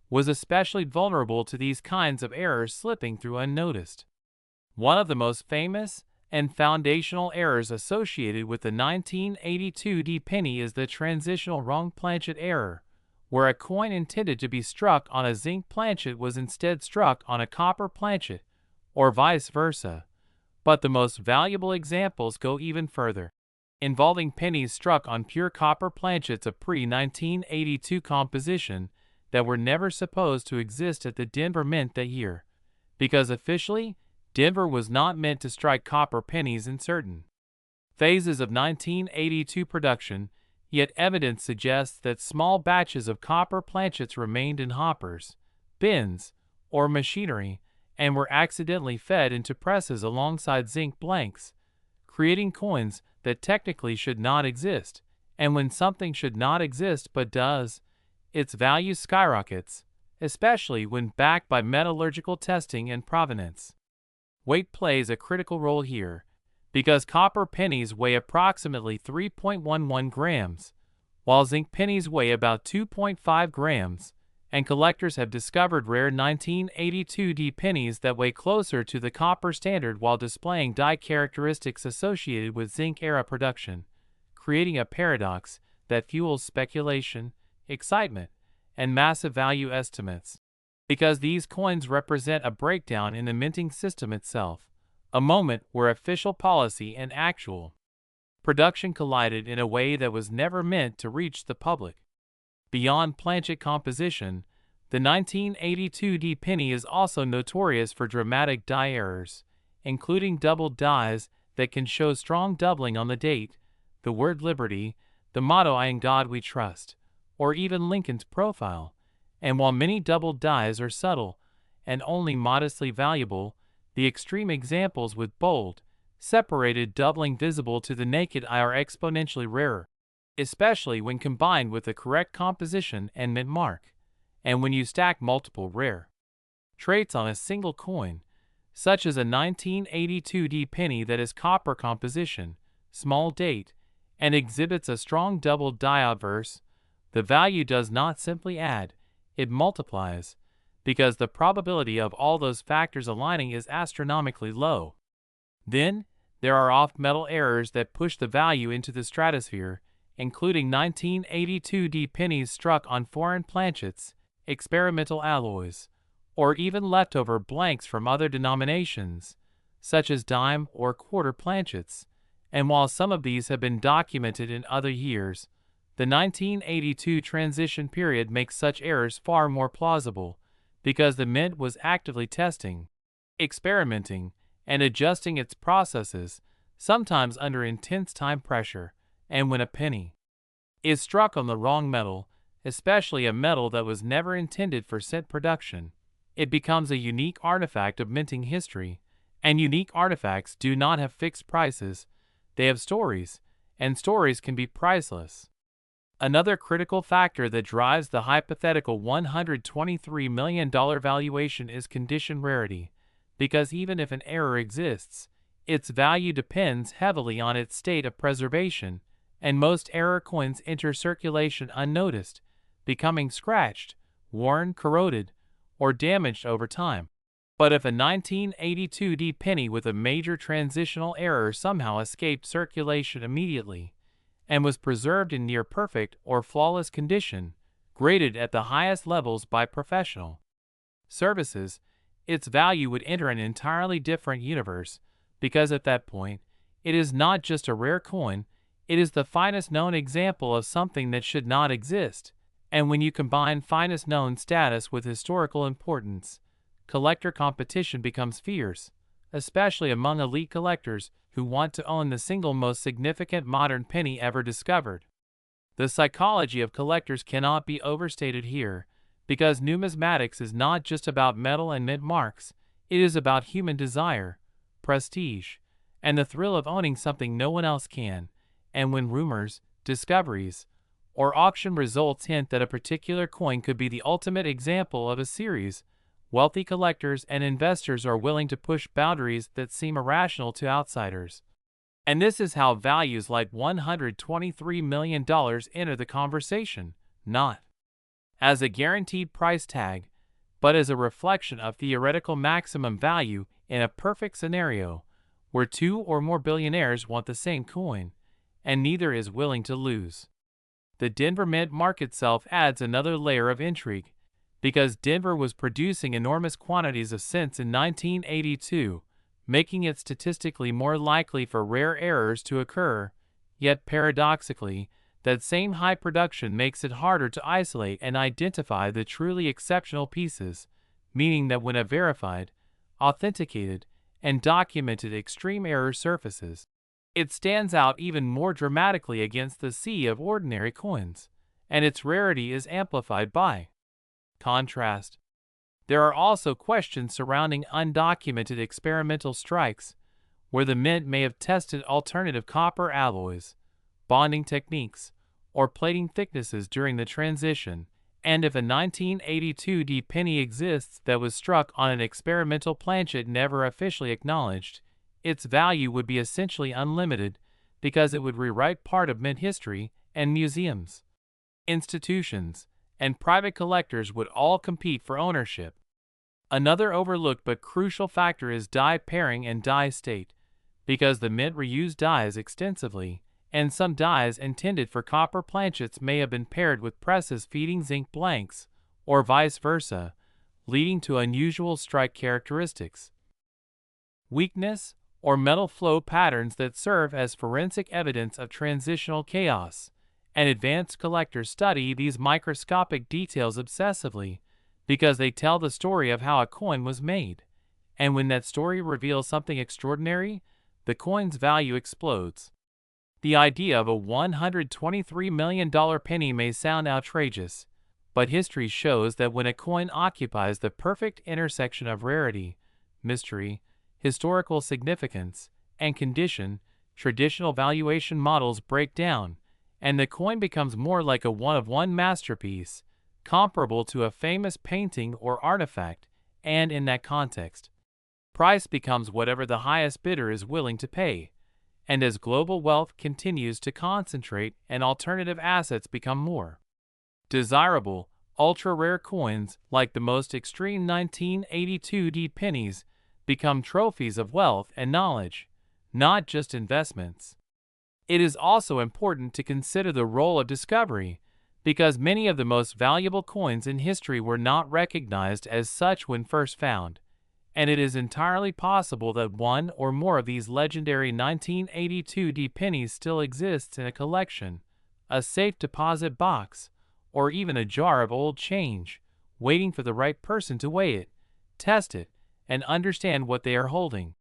was especially vulnerable to these kinds of errors slipping through unnoticed. One of the most famous and foundational errors associated with the 1982 D penny is the transitional wrong planchet error, where a coin intended to be struck on a zinc planchet was instead struck on a copper planchet, or vice versa. But the most valuable examples go even further, involving pennies struck on pure copper planchets of pre-1982 composition that were never supposed to exist at the Denver Mint that year, because officially, Denver was not meant to strike copper pennies in certain phases of 1982 production. Yet evidence suggests that small batches of copper planchets remained in hoppers, bins, or machinery, and were accidentally fed into presses alongside zinc blanks, creating coins that technically should not exist. And when something should not exist but does, its value skyrockets, especially when backed by metallurgical testing and provenance. Weight plays a critical role here, because copper pennies weigh approximately 3.11 grams, while zinc pennies weigh about 2.5 grams, and collectors have discovered rare 1982 D pennies that weigh closer to the copper standard while displaying die characteristics associated with zinc-era production, creating a paradox that fuels speculation, excitement, and massive value estimates. Because these coins represent a breakdown in the minting system itself, a moment where official policy and actual production collided in a way that was never meant to reach the public. Beyond planchet composition, the 1982 D penny is also notorious for dramatic die errors, including doubled dies that can show strong doubling on the date, the word liberty, the motto "I in God we trust," or even Lincoln's profile. And while many doubled dies are subtle and only modestly valuable, the extreme examples with bold, separated doubling visible to the naked eye are exponentially rarer, especially when combined with the correct composition and mint mark. And when you stack multiple rare traits on a single coin, such as a 1982 D penny that is copper composition, small date, and exhibits a strong doubled die obverse, the value does not simply add, it multiplies, because the probability of all those factors aligning is astronomically low. Then, there are off-metal errors that push the value into the stratosphere, including 1982 D pennies struck on foreign planchets, experimental alloys, or even leftover blanks from other denominations, such as dime or quarter planchets. And while some of these have been documented in other years, the 1982 transition period makes such errors far more plausible, because the Mint was actively testing experimenting, and adjusting its processes, sometimes under intense time pressure. And when a penny is struck on the wrong metal, especially a metal that was never intended for cent production, it becomes a unique artifact of minting history. And unique artifacts do not have fixed prices, they have stories, and stories can be priceless. Another critical factor that drives the hypothetical $123 million valuation is condition rarity, because even if an error exists, its value depends heavily on its state of preservation, and most error coins enter circulation unnoticed, becoming scratched, worn, corroded, or damaged over time. But if a 1982 penny with a major transitional error somehow escaped circulation immediately, and was preserved in near-perfect or flawless condition, graded at the highest levels by professional services, its value would enter an entirely different universe, because at that point, it is not just a rare coin, it is the finest known example of something that should not exist. And when you combine finest known status with historical importance, collector competition becomes fierce, especially among elite collectors who want to own the single most significant modern penny ever discovered. The psychology of collectors cannot be overstated here, because numismatics is not just about metal and mint marks, it is about human desire, prestige, and the thrill of owning something no one else can. And when rumors, discoveries, or auction results hint that a particular coin could be the ultimate example of a series, wealthy collectors and investors are willing to push boundaries that seem irrational to outsiders. And this is how values like $123 million enter the conversation, not as a guaranteed price tag, but as a reflection of theoretical maximum value in a perfect scenario, where two or more billionaires want the same coin, and neither is willing to lose. The Denver mint market itself adds another layer of intrigue, because Denver was producing enormous quantities of cents in 1982, making it statistically more likely for rare errors to occur, yet paradoxically, that same high production makes it harder to isolate and identify the truly exceptional pieces, meaning that when a verified, authenticated, and documented extreme error surfaces, it stands out even more dramatically against the sea of ordinary coins, and its rarity is amplified by contrast. There are also questions surrounding undocumented experimental strikes, where the mint may have tested alternative copper alloys, bonding techniques, or plating thicknesses during the transition, and if a 1982 penny exists that was struck on an experimental planchet never officially acknowledged, its value would be essentially unlimited because it would rewrite part of mint history, and museums, institutions, and private collectors would all compete for ownership. Another overlooked but crucial factor is die pairing and die state, because the mint reused dies extensively, and some dies intended for copper planchets may have been paired with presses feeding zinc blanks, or vice versa, leading to unusual strike characteristics, weakness, or metal flow patterns that serve as forensic evidence of transitional chaos. And advanced collectors study these microscopic details obsessively, because they tell the story of how a coin was made. And when that story reveals something extraordinary, the coin's value explodes. The idea of a $123 million penny may sound outrageous, but history shows that when a coin occupies the perfect intersection of rarity, mystery, historical significance, and condition, traditional valuation models break down, and the coin becomes more like a one-of-one masterpiece, comparable to a famous painting or artifact, and in that context, price becomes whatever the highest bidder is willing to pay. And as global wealth continues to concentrate and alternative assets become more desirable, ultra-rare coins like the most extreme 1982 pennies become trophies of wealth and knowledge, not just investments. It is also important to consider the role of discovery, because many of the most valuable coins in history were not recognized as such when first found, and it is entirely possible that one or more of these legendary 1982 pennies still exists in a collection, a safe deposit box, or even a jar of old change, waiting for the right person to weigh it, test it, and understand what they are holding.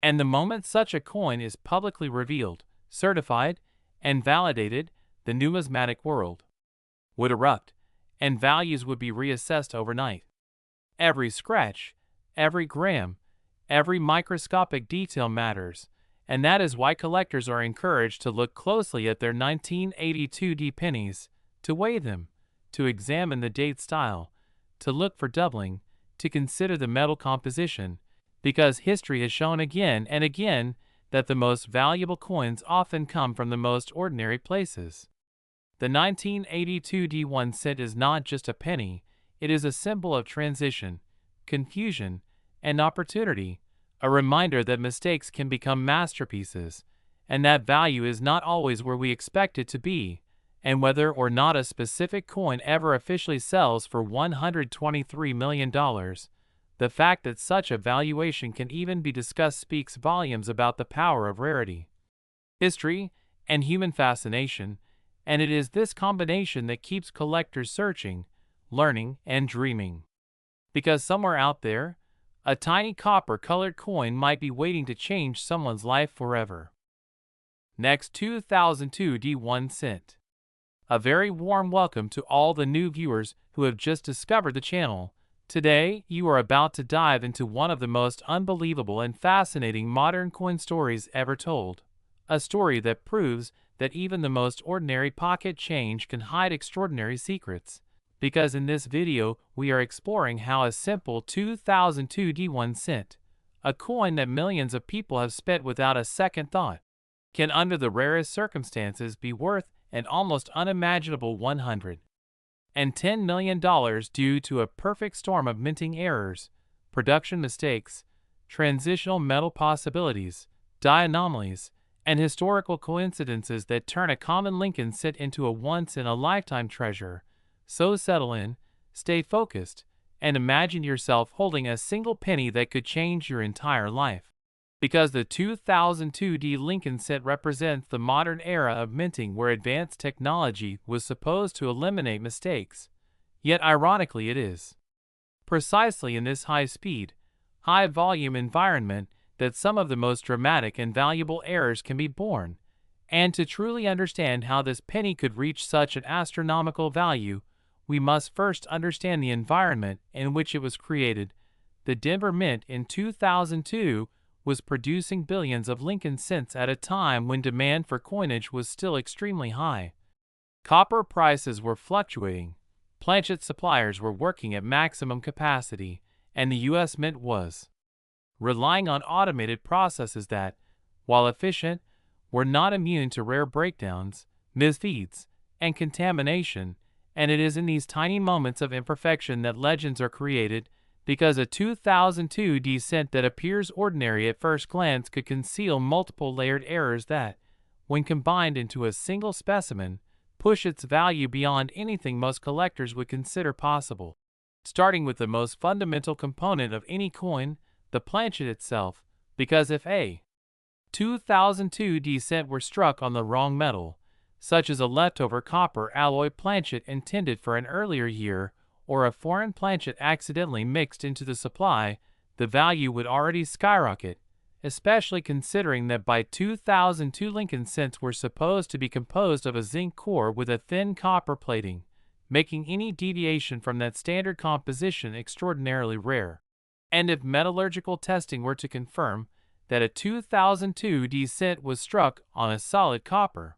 And the moment such a coin is publicly revealed, certified, and validated, the numismatic world would erupt, and values would be reassessed overnight. Every scratch, every gram, every microscopic detail matters, and that is why collectors are encouraged to look closely at their 1982 pennies, to weigh them, to examine the date style, to look for doubling, to consider the metal composition, because history has shown again and again that the most valuable coins often come from the most ordinary places. The 1982 D1 cent is not just a penny, it is a symbol of transition, confusion, and opportunity, a reminder that mistakes can become masterpieces, and that value is not always where we expect it to be, and whether or not a specific coin ever officially sells for $123 million, the fact that such a valuation can even be discussed speaks volumes about the power of rarity, history, and human fascination, and it is this combination that keeps collectors searching, learning, and dreaming. Because somewhere out there, a tiny copper-colored coin might be waiting to change someone's life forever. Next, 2002 D1 cent. A very warm welcome to all the new viewers who have just discovered the channel. Today, you are about to dive into one of the most unbelievable and fascinating modern coin stories ever told. A story that proves that even the most ordinary pocket change can hide extraordinary secrets. Because in this video, we are exploring how a simple 2002 D1 cent, a coin that millions of people have spent without a second thought, can under the rarest circumstances be worth an almost unimaginable $110 million due to a perfect storm of minting errors, production mistakes, transitional metal possibilities, die anomalies, and historical coincidences that turn a common Lincoln cent into a once-in-a-lifetime treasure. So settle in, stay focused, and imagine yourself holding a single penny that could change your entire life. Because the 2002 D Lincoln cent represents the modern era of minting where advanced technology was supposed to eliminate mistakes. Yet ironically it is precisely in this high-speed, high-volume environment that some of the most dramatic and valuable errors can be born. And to truly understand how this penny could reach such an astronomical value, we must first understand the environment in which it was created. The Denver Mint in 2002 was producing billions of Lincoln cents at a time when demand for coinage was still extremely high. Copper prices were fluctuating, planchet suppliers were working at maximum capacity, and the U.S. Mint was relying on automated processes that, while efficient, were not immune to rare breakdowns, misfeeds, and contamination. And it is in these tiny moments of imperfection that legends are created, because a 2002 D cent that appears ordinary at first glance could conceal multiple layered errors that, when combined into a single specimen, push its value beyond anything most collectors would consider possible. Starting with the most fundamental component of any coin, the planchet itself, because if a 2002 D cent were struck on the wrong metal, such as a leftover copper alloy planchet intended for an earlier year, or a foreign planchet accidentally mixed into the supply, the value would already skyrocket, especially considering that by 2002 Lincoln cents were supposed to be composed of a zinc core with a thin copper plating, making any deviation from that standard composition extraordinarily rare. And if metallurgical testing were to confirm that a 2002 D cent was struck on a solid copper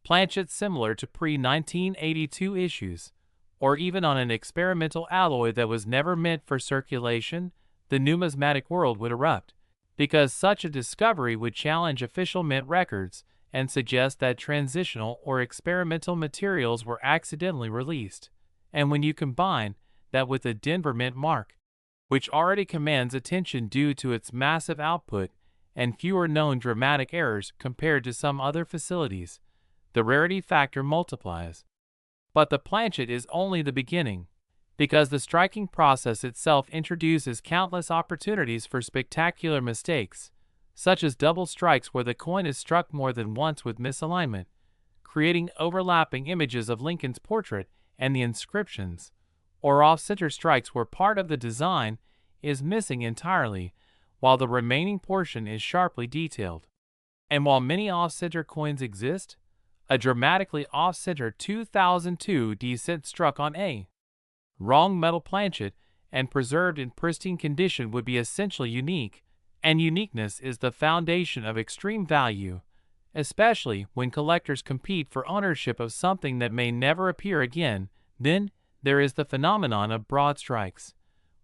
planchet similar to pre-1982 issues, or even on an experimental alloy that was never meant for circulation, the numismatic world would erupt, because such a discovery would challenge official mint records and suggest that transitional or experimental materials were accidentally released. And when you combine that with the Denver Mint mark, which already commands attention due to its massive output and fewer known dramatic errors compared to some other facilities, the rarity factor multiplies. But the planchet is only the beginning, because the striking process itself introduces countless opportunities for spectacular mistakes, such as double strikes where the coin is struck more than once with misalignment, creating overlapping images of Lincoln's portrait and the inscriptions, or off-center strikes where part of the design is missing entirely, while the remaining portion is sharply detailed. And while many off-center coins exist, a dramatically off-center 2002 D-cent struck on a wrong metal planchet and preserved in pristine condition would be essentially unique, and uniqueness is the foundation of extreme value, especially when collectors compete for ownership of something that may never appear again. Then there is the phenomenon of broadstrikes,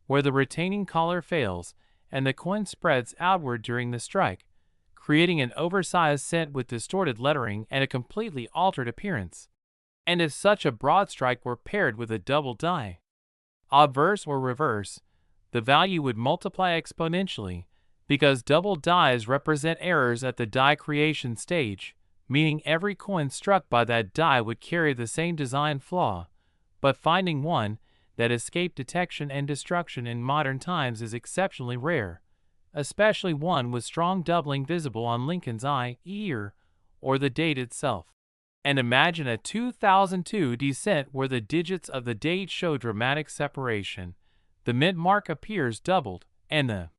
where the retaining collar fails and the coin spreads outward during the strike, creating an oversized cent with distorted lettering and a completely altered appearance. And if such a broad strike were paired with a double die, obverse or reverse, the value would multiply exponentially, because double dies represent errors at the die creation stage, meaning every coin struck by that die would carry the same design flaw, but finding one that escaped detection and destruction in modern times is exceptionally rare, especially one with strong doubling visible on Lincoln's eye, ear, or the date itself. And imagine a 2002 D-cent where the digits of the date show dramatic separation, the mint mark appears doubled, and the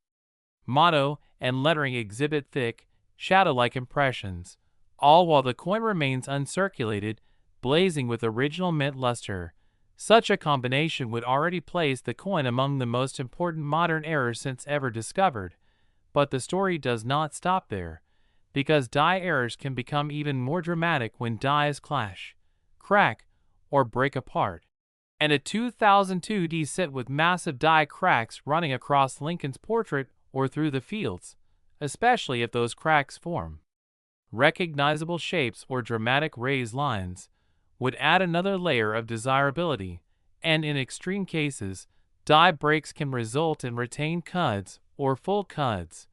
motto and lettering exhibit thick, shadow-like impressions, all while the coin remains uncirculated, blazing with original mint luster. Such a combination would already place the coin among the most important modern errors since ever discovered. But the story does not stop there, because die errors can become even more dramatic when dies clash, crack, or break apart. And a 2002 D-cent with massive die cracks running across Lincoln's portrait or through the fields, especially if those cracks form recognizable shapes or dramatic raised lines, would add another layer of desirability, and in extreme cases, die breaks can result in retained cuds or full cuds,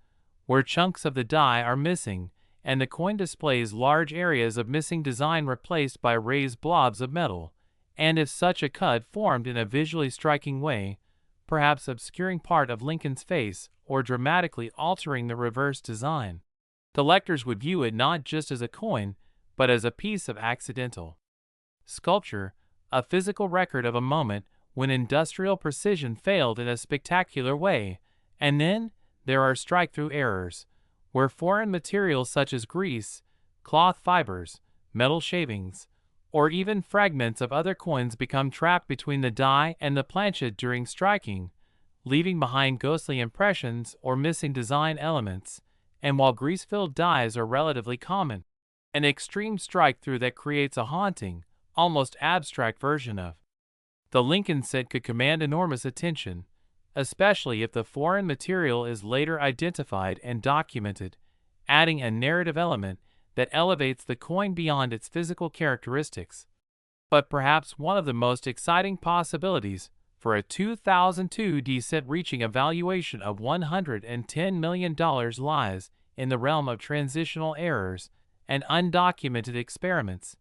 where chunks of the die are missing, and the coin displays large areas of missing design replaced by raised blobs of metal, and if such a cud formed in a visually striking way, perhaps obscuring part of Lincoln's face or dramatically altering the reverse design, collectors would view it not just as a coin, but as a piece of accidental sculpture, a physical record of a moment when industrial precision failed in a spectacular way. And then there are strike-through errors, where foreign materials such as grease, cloth fibers, metal shavings, or even fragments of other coins become trapped between the die and the planchet during striking, leaving behind ghostly impressions or missing design elements. And while grease-filled dies are relatively common, an extreme strike-through that creates a haunting, almost abstract version of the Lincoln cent could command enormous attention, especially if the foreign material is later identified and documented, adding a narrative element that elevates the coin beyond its physical characteristics. But perhaps one of the most exciting possibilities for a 2002 D-cent reaching a valuation of $110 million lies in the realm of transitional errors and undocumented experiments,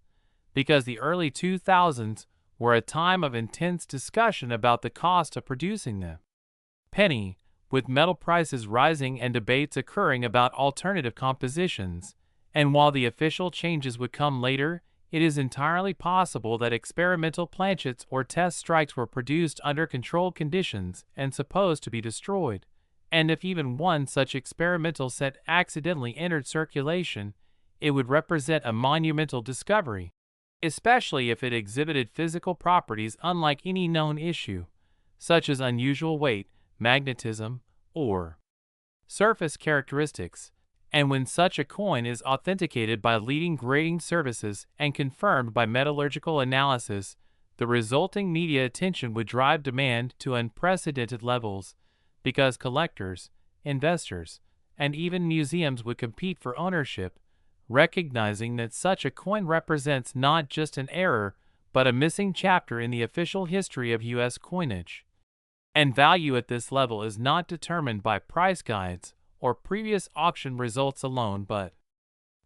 because the early 2000s were a time of intense discussion about the cost of producing the penny, with metal prices rising and debates occurring about alternative compositions. And while the official changes would come later, it is entirely possible that experimental planchets or test strikes were produced under controlled conditions and supposed to be destroyed. And if even one such experimental set accidentally entered circulation, it would represent a monumental discovery, especially if it exhibited physical properties unlike any known issue, such as unusual weight, magnetism, or surface characteristics. And when such a coin is authenticated by leading grading services and confirmed by metallurgical analysis, the resulting media attention would drive demand to unprecedented levels, because collectors, investors, and even museums would compete for ownership, recognizing that such a coin represents not just an error, but a missing chapter in the official history of U.S. coinage. And value at this level is not determined by price guides or previous auction results alone, but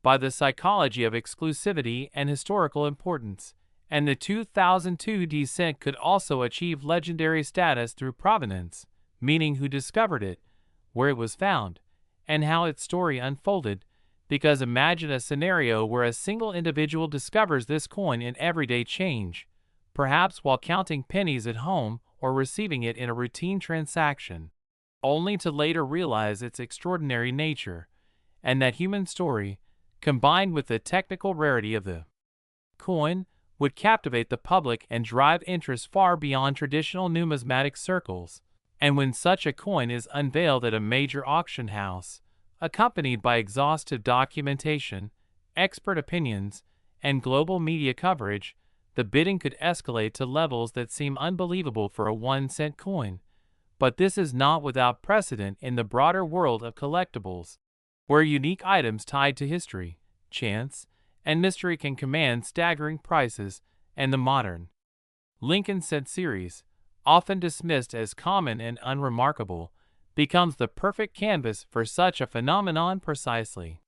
by the psychology of exclusivity and historical importance. And the 2002 D-cent could also achieve legendary status through provenance, meaning who discovered it, where it was found, and how its story unfolded. Because imagine a scenario where a single individual discovers this coin in everyday change, perhaps while counting pennies at home or receiving it in a routine transaction. only to later realize its extraordinary nature, and that human story, combined with the technical rarity of the coin, would captivate the public and drive interest far beyond traditional numismatic circles. And when such a coin is unveiled at a major auction house, accompanied by exhaustive documentation, expert opinions, and global media coverage, the bidding could escalate to levels that seem unbelievable for a 1-cent coin. But this is not without precedent in the broader world of collectibles, where unique items tied to history, chance, and mystery can command staggering prices, and the modern Lincoln cent series, often dismissed as common and unremarkable, becomes the perfect canvas for such a phenomenon precisely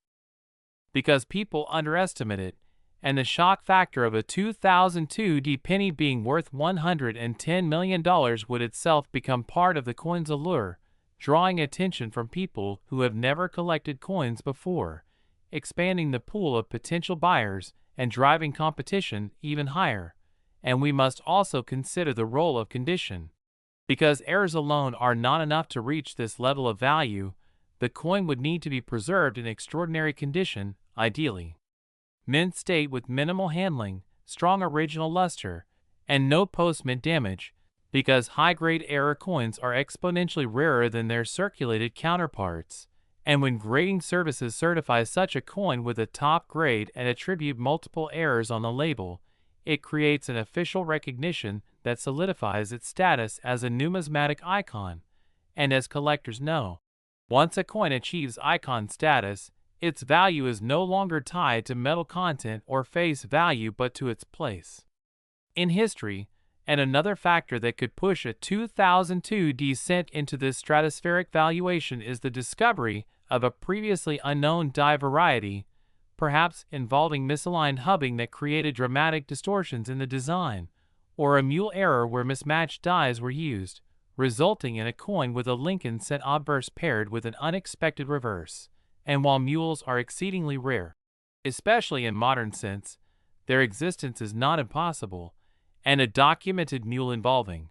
because people underestimate it, and the shock factor of a 2002 penny being worth $110 million would itself become part of the coin's allure, drawing attention from people who have never collected coins before, expanding the pool of potential buyers and driving competition even higher. And we must also consider the role of condition. Because errors alone are not enough to reach this level of value, the coin would need to be preserved in extraordinary condition, ideally mint state with minimal handling, strong original luster, and no post-mint damage, because high-grade error coins are exponentially rarer than their circulated counterparts. And when grading services certify such a coin with a top grade and attribute multiple errors on the label, it creates an official recognition that solidifies its status as a numismatic icon. And as collectors know, once a coin achieves icon status, its value is no longer tied to metal content or face value but to its place in history. And another factor that could push a 2002 cent into this stratospheric valuation is the discovery of a previously unknown die variety, perhaps involving misaligned hubbing that created dramatic distortions in the design, or a mule error where mismatched dies were used, resulting in a coin with a Lincoln cent obverse paired with an unexpected reverse. And while mules are exceedingly rare, especially in modern cents, their existence is not impossible, and a documented mule involving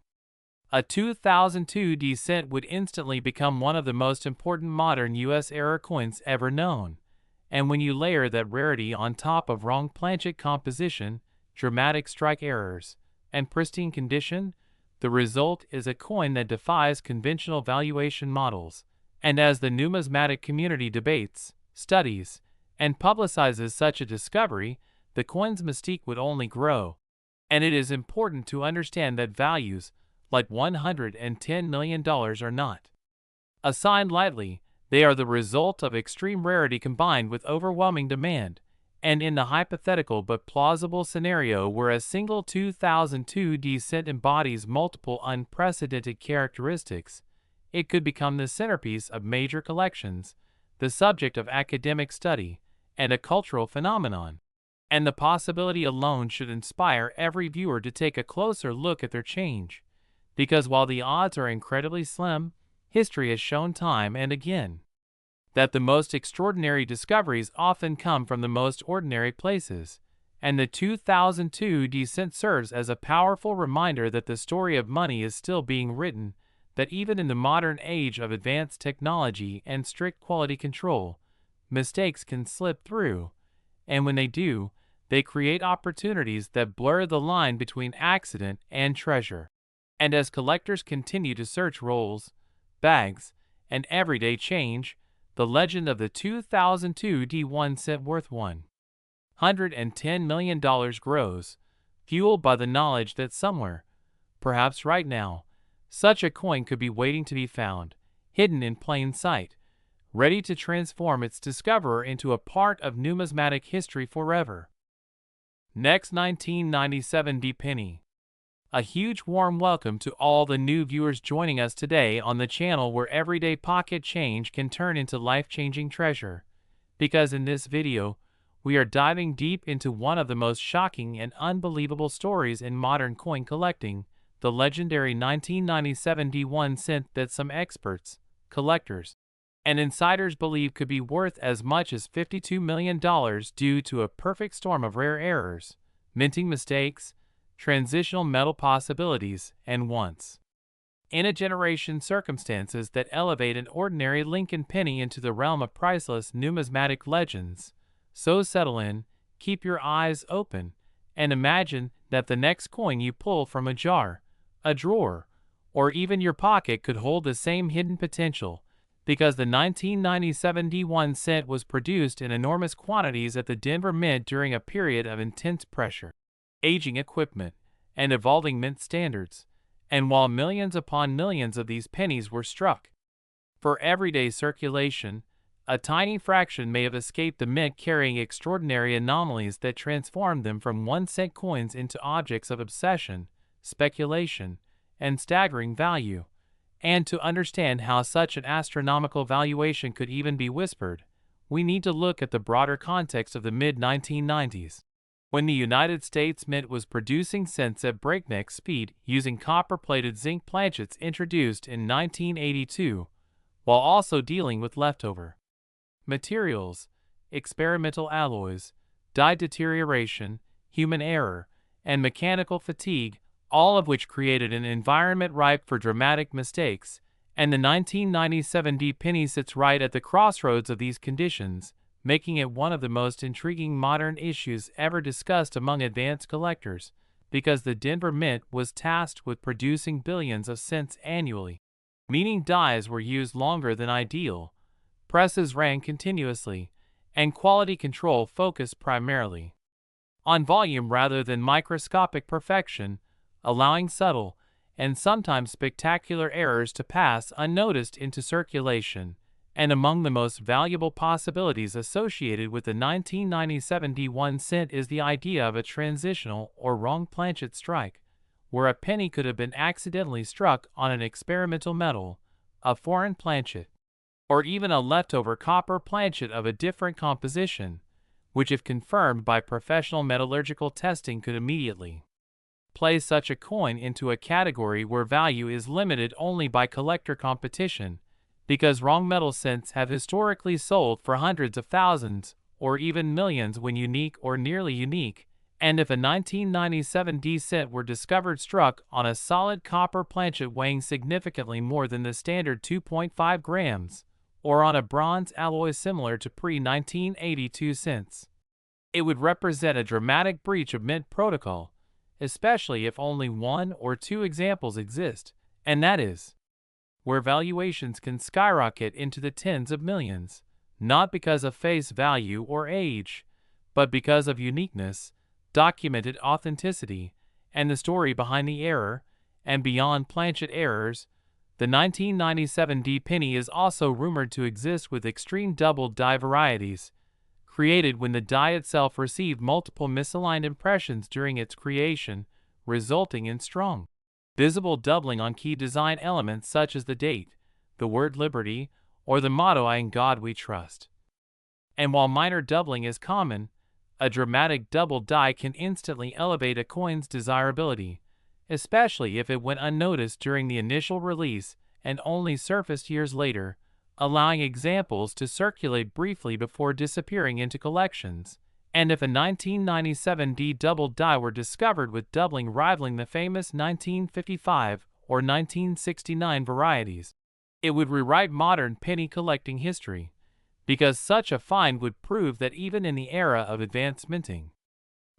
a 2002 cent would instantly become one of the most important modern U.S. error coins ever known. And when you layer that rarity on top of wrong planchet composition, dramatic strike errors, and pristine condition, the result is a coin that defies conventional valuation models. And as the numismatic community debates, studies, and publicizes such a discovery, the coin's mystique would only grow. And it is important to understand that values, like $110 million, are not assigned lightly. They are the result of extreme rarity combined with overwhelming demand. And in the hypothetical but plausible scenario where a single 2002 cent embodies multiple unprecedented characteristics, it could become the centerpiece of major collections, the subject of academic study, and a cultural phenomenon. And the possibility alone should inspire every viewer to take a closer look at their change, because while the odds are incredibly slim, history has shown time and again that the most extraordinary discoveries often come from the most ordinary places, and the 2002 cent serves as a powerful reminder that the story of money is still being written, that even in the modern age of advanced technology and strict quality control, mistakes can slip through, and when they do, they create opportunities that blur the line between accident and treasure. And as collectors continue to search rolls, bags, and everyday change, the legend of the 2002 1 cent worth $110 million grows, fueled by the knowledge that somewhere, perhaps right now, such a coin could be waiting to be found, hidden in plain sight, ready to transform its discoverer into a part of numismatic history forever. Next, 1997 penny. A huge warm welcome to all the new viewers joining us today on the channel where everyday pocket change can turn into life-changing treasure. Because in this video, we are diving deep into one of the most shocking and unbelievable stories in modern coin collecting, the legendary 1997 1 cent that some experts, collectors, and insiders believe could be worth as much as $52 million due to a perfect storm of rare errors, minting mistakes, transitional metal possibilities, and once in a generation circumstances that elevate an ordinary Lincoln penny into the realm of priceless numismatic legends. So settle in, keep your eyes open, and imagine that the next coin you pull from a jar, a drawer, or even your pocket could hold the same hidden potential, because the 1997 D1 cent was produced in enormous quantities at the Denver Mint during a period of intense pressure, aging equipment, and evolving mint standards. And while millions upon millions of these pennies were struck for everyday circulation, a tiny fraction may have escaped the mint, carrying extraordinary anomalies that transformed them from 1-cent coins into objects of obsession, speculation, and staggering value. And to understand how such an astronomical valuation could even be whispered, we need to look at the broader context of the mid-1990s. When the United States Mint was producing cents at breakneck speed using copper-plated zinc planchets introduced in 1982, while also dealing with leftover materials, experimental alloys, die deterioration, human error, and mechanical fatigue, all of which created an environment ripe for dramatic mistakes, and the 1997 D penny sits right at the crossroads of these conditions, making it one of the most intriguing modern issues ever discussed among advanced collectors, because the Denver Mint was tasked with producing billions of cents annually, meaning dies were used longer than ideal, presses ran continuously, and quality control focused primarily on volume rather than microscopic perfection, allowing subtle and sometimes spectacular errors to pass unnoticed into circulation. And among the most valuable possibilities associated with the 1997 D1 cent is the idea of a transitional or wrong planchet strike, where a penny could have been accidentally struck on an experimental metal, a foreign planchet, or even a leftover copper planchet of a different composition, which if confirmed by professional metallurgical testing could immediately place such a coin into a category where value is limited only by collector competition, because wrong metal cents have historically sold for hundreds of thousands or even millions when unique or nearly unique, and if a 1997 D cent were discovered struck on a solid copper planchet weighing significantly more than the standard 2.5 grams, or on a bronze alloy similar to pre-1982 cents, it would represent a dramatic breach of mint protocol, especially if only one or two examples exist, and that is where valuations can skyrocket into the tens of millions, not because of face value or age, but because of uniqueness, documented authenticity, and the story behind the error. And beyond planchet errors, the 1997 D penny is also rumored to exist with extreme double die varieties, created when the die itself received multiple misaligned impressions during its creation, resulting in strong visible doubling on key design elements such as the date, the word liberty, or the motto "In God We Trust." And while minor doubling is common, a dramatic double die can instantly elevate a coin's desirability, especially if it went unnoticed during the initial release and only surfaced years later, allowing examples to circulate briefly before disappearing into collections. And if a 1997 D double die were discovered with doubling rivaling the famous 1955 or 1969 varieties, it would rewrite modern penny collecting history, because such a find would prove that even in the era of advanced minting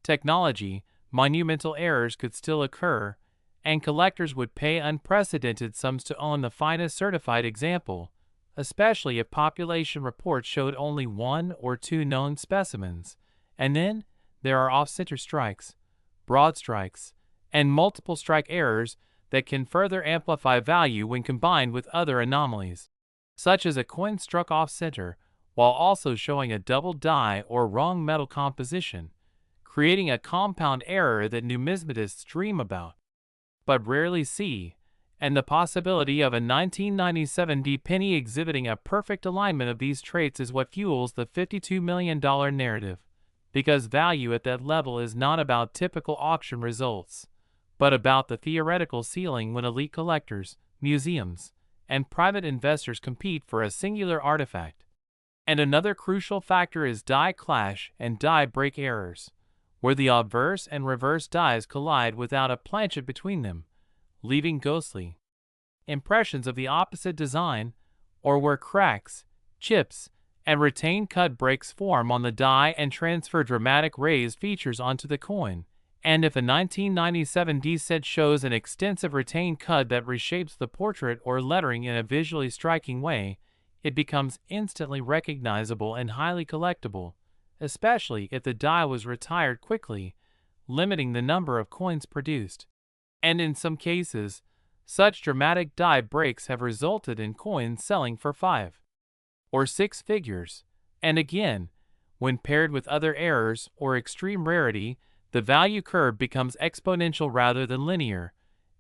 technology, monumental errors could still occur, and collectors would pay unprecedented sums to own the finest certified example, especially if population reports showed only one or two known specimens. And then there are off-center strikes, broad strikes, and multiple strike errors that can further amplify value when combined with other anomalies, such as a coin struck off-center while also showing a double die or wrong metal composition, creating a compound error that numismatists dream about but rarely see. And the possibility of a 1997 D penny exhibiting a perfect alignment of these traits is what fuels the $52 million narrative, because value at that level is not about typical auction results, but about the theoretical ceiling when elite collectors, museums, and private investors compete for a singular artifact. And another crucial factor is die clash and die break errors, where the obverse and reverse dies collide without a planchet between them, leaving ghostly impressions of the opposite design, or where cracks, chips, and retained cut breaks form on the die and transfer dramatic raised features onto the coin. And if a 1997 D set shows an extensive retained cut that reshapes the portrait or lettering in a visually striking way, it becomes instantly recognizable and highly collectible, especially if the die was retired quickly, limiting the number of coins produced. And in some cases, such dramatic die breaks have resulted in coins selling for 5 or 6 figures. And again, when paired with other errors or extreme rarity, the value curve becomes exponential rather than linear.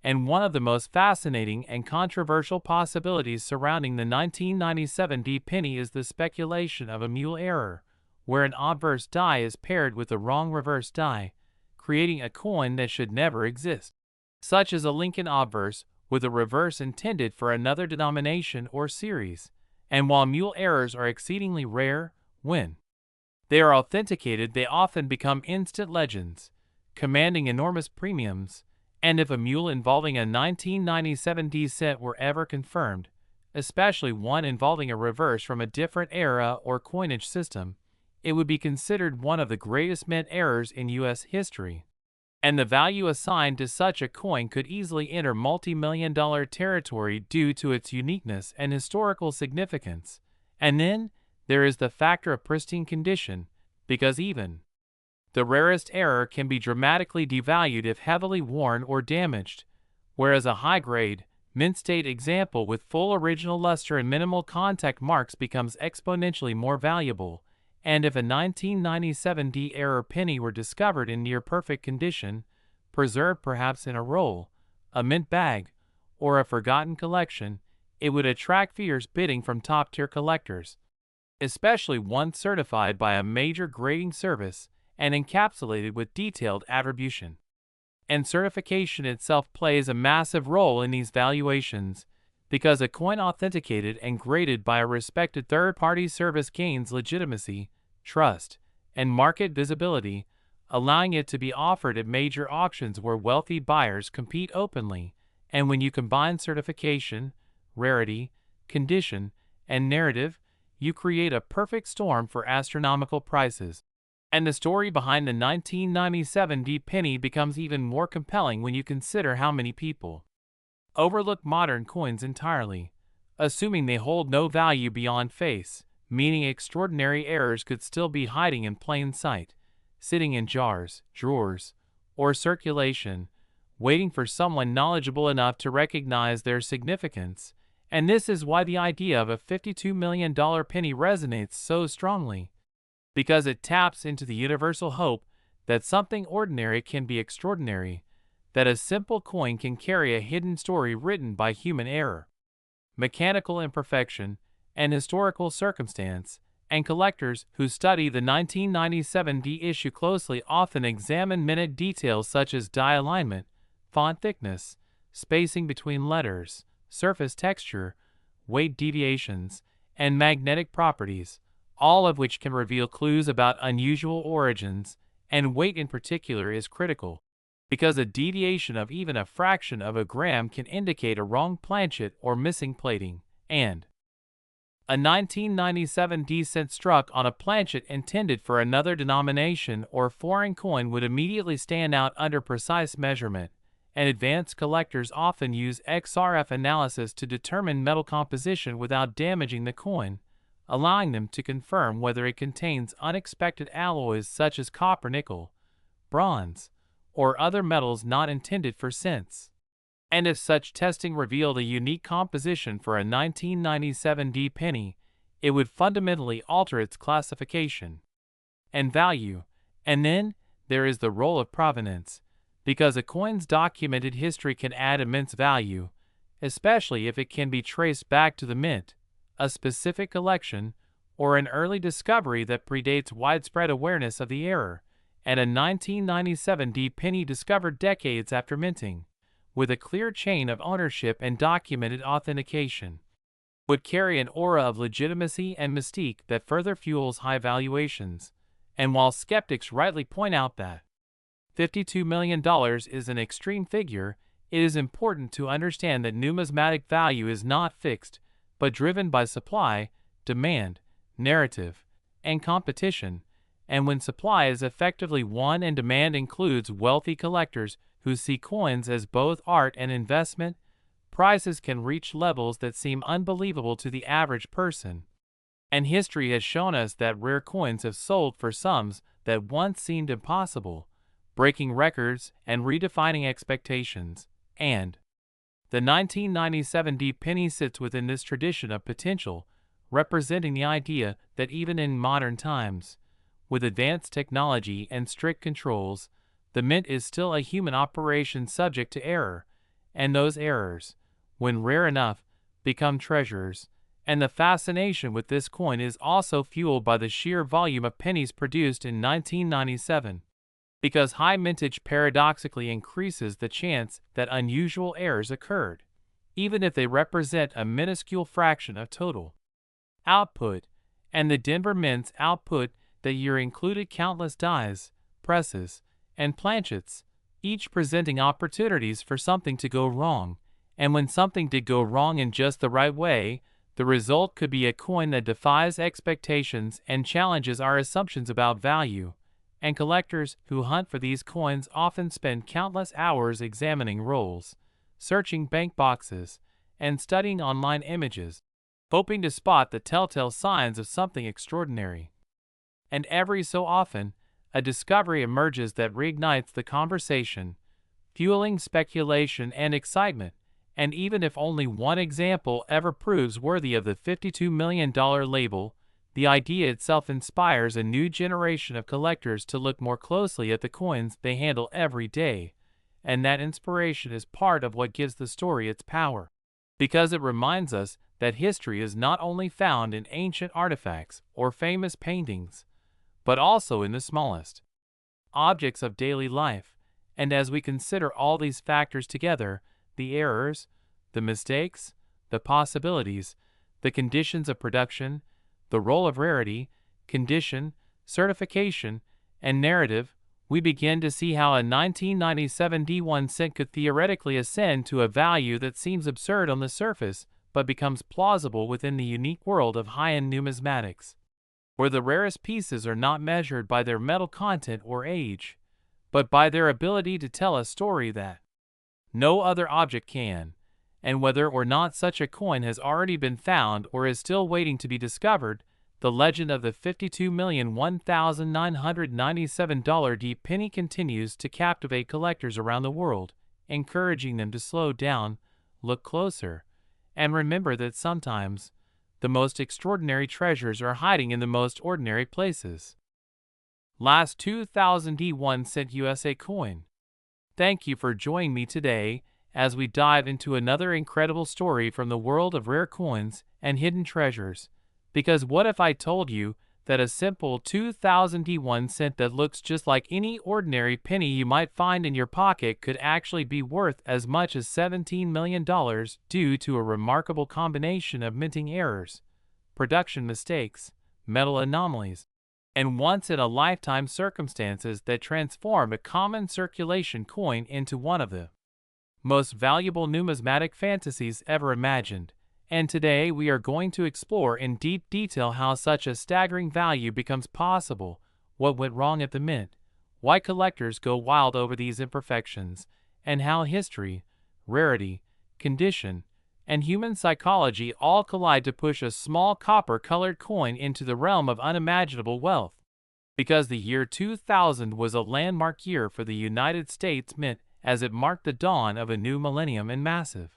And one of the most fascinating and controversial possibilities surrounding the 1997 D penny is the speculation of a mule error, where an obverse die is paired with the wrong reverse die, creating a coin that should never exist, such as a Lincoln obverse with a reverse intended for another denomination or series. And while mule errors are exceedingly rare, when they are authenticated, they often become instant legends, commanding enormous premiums. And if a mule involving a 1997 D set were ever confirmed, especially one involving a reverse from a different era or coinage system, it would be considered one of the greatest mint errors in U.S. history. And the value assigned to such a coin could easily enter multi-million-dollar territory due to its uniqueness and historical significance. And then there is the factor of pristine condition, because even the rarest error can be dramatically devalued if heavily worn or damaged, whereas a high-grade, mint-state example with full original luster and minimal contact marks becomes exponentially more valuable. And if a 1997 D error penny were discovered in near-perfect condition, preserved perhaps in a roll, a mint bag, or a forgotten collection, it would attract fierce bidding from top-tier collectors, especially one certified by a major grading service and encapsulated with detailed attribution. And certification itself plays a massive role in these valuations, because a coin authenticated and graded by a respected third-party service gains legitimacy, trust, and market visibility, allowing it to be offered at major auctions where wealthy buyers compete openly. And when you combine certification, rarity, condition, and narrative, you create a perfect storm for astronomical prices. And the story behind the 1997 D penny becomes even more compelling when you consider how many people overlook modern coins entirely, assuming they hold no value beyond face, meaning extraordinary errors could still be hiding in plain sight, sitting in jars, drawers, or circulation, waiting for someone knowledgeable enough to recognize their significance. And this is why the idea of a $52 million penny resonates so strongly, because it taps into the universal hope that something ordinary can be extraordinary, that a simple coin can carry a hidden story written by human error, mechanical imperfection, and historical circumstance. And collectors who study the 1997 D issue closely often examine minute details such as die alignment, font thickness, spacing between letters, surface texture, weight deviations, and magnetic properties, all of which can reveal clues about unusual origins, and weight in particular is critical, because a deviation of even a fraction of a gram can indicate a wrong planchet or missing plating. And a 1997 D cent struck on a planchet intended for another denomination or foreign coin would immediately stand out under precise measurement, and advanced collectors often use XRF analysis to determine metal composition without damaging the coin, allowing them to confirm whether it contains unexpected alloys such as copper, nickel, bronze, or other metals not intended for cents. And if such testing revealed a unique composition for a 1997 D penny, it would fundamentally alter its classification and value. And then there is the role of provenance, because a coin's documented history can add immense value, especially if it can be traced back to the mint, a specific collection, or an early discovery that predates widespread awareness of the error. And a 1997 D penny discovered decades after minting, with a clear chain of ownership and documented authentication, would carry an aura of legitimacy and mystique that further fuels high valuations. And while skeptics rightly point out that $52 million is an extreme figure, it is important to understand that numismatic value is not fixed, but driven by supply, demand, narrative, and competition. And when supply is effectively won and demand includes wealthy collectors who see coins as both art and investment, prices can reach levels that seem unbelievable to the average person. And history has shown us that rare coins have sold for sums that once seemed impossible, breaking records and redefining expectations. And the 1997 D penny sits within this tradition of potential, representing the idea that even in modern times, with advanced technology and strict controls, the mint is still a human operation subject to error, and those errors, when rare enough, become treasures. And the fascination with this coin is also fueled by the sheer volume of pennies produced in 1997, because high mintage paradoxically increases the chance that unusual errors occurred, even if they represent a minuscule fraction of total output. And the Denver Mint's output that year included countless dies, presses, and planchets, each presenting opportunities for something to go wrong. And when something did go wrong in just the right way, the result could be a coin that defies expectations and challenges our assumptions about value. And collectors who hunt for these coins often spend countless hours examining rolls, searching bank boxes, and studying online images, hoping to spot the telltale signs of something extraordinary. And every so often, a discovery emerges that reignites the conversation, fueling speculation and excitement. And even if only one example ever proves worthy of the $52 million label, the idea itself inspires a new generation of collectors to look more closely at the coins they handle every day. And that inspiration is part of what gives the story its power, because it reminds us that history is not only found in ancient artifacts or famous paintings, but also in the smallest objects of daily life. And as we consider all these factors together, the errors, the mistakes, the possibilities, the conditions of production, the role of rarity, condition, certification, and narrative, we begin to see how a 1997 D1 cent could theoretically ascend to a value that seems absurd on the surface, but becomes plausible within the unique world of high-end numismatics, where the rarest pieces are not measured by their metal content or age, but by their ability to tell a story that no other object can. And whether or not such a coin has already been found or is still waiting to be discovered, the legend of the $52,001,997 D penny continues to captivate collectors around the world, encouraging them to slow down, look closer, and remember that sometimes the most extraordinary treasures are hiding in the most ordinary places. Last 2000 D1 cent USA coin. Thank you for joining me today as we dive into another incredible story from the world of rare coins and hidden treasures. Because what if I told you that a simple 2000 D1 cent that looks just like any ordinary penny you might find in your pocket could actually be worth as much as $17 million due to a remarkable combination of minting errors, production mistakes, metal anomalies, and once-in-a-lifetime circumstances that transform a common circulation coin into one of the most valuable numismatic fantasies ever imagined. And today we are going to explore in deep detail how such a staggering value becomes possible, what went wrong at the mint, why collectors go wild over these imperfections, and how history, rarity, condition, and human psychology all collide to push a small copper-colored coin into the realm of unimaginable wealth. Because the year 2000 was a landmark year for the United States Mint, as it marked the dawn of a new millennium and massive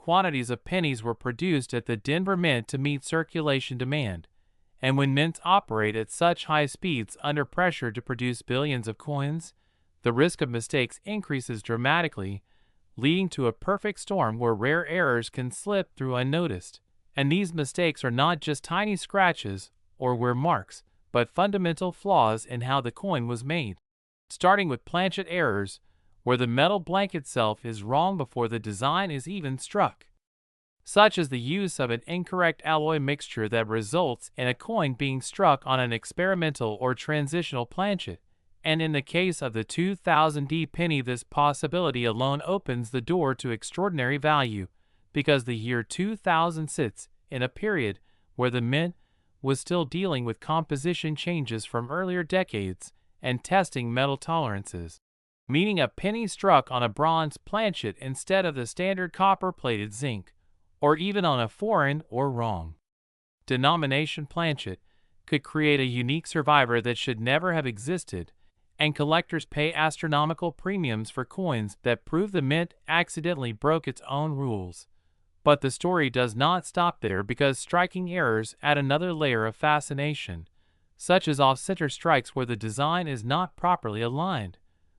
quantities of pennies were produced at the Denver Mint to meet circulation demand. And when mints operate at such high speeds under pressure to produce billions of coins, the risk of mistakes increases dramatically, leading to a perfect storm where rare errors can slip through unnoticed. And these mistakes are not just tiny scratches or wear marks, but fundamental flaws in how the coin was made. Starting with planchet errors, where the metal blank itself is wrong before the design is even struck, such as the use of an incorrect alloy mixture that results in a coin being struck on an experimental or transitional planchet, And in the case of the 2000D penny, this possibility alone opens the door to extraordinary value, because the year 2000 sits in a period where the mint was still dealing with composition changes from earlier decades and testing metal tolerances, meaning a penny struck on a bronze planchet instead of the standard copper-plated zinc, or even on a foreign or wrong denomination planchet, could create a unique survivor that should never have existed, and collectors pay astronomical premiums for coins that prove the mint accidentally broke its own rules. But the story does not stop there, because striking errors add another layer of fascination, such as off-center strikes where the design is not properly aligned,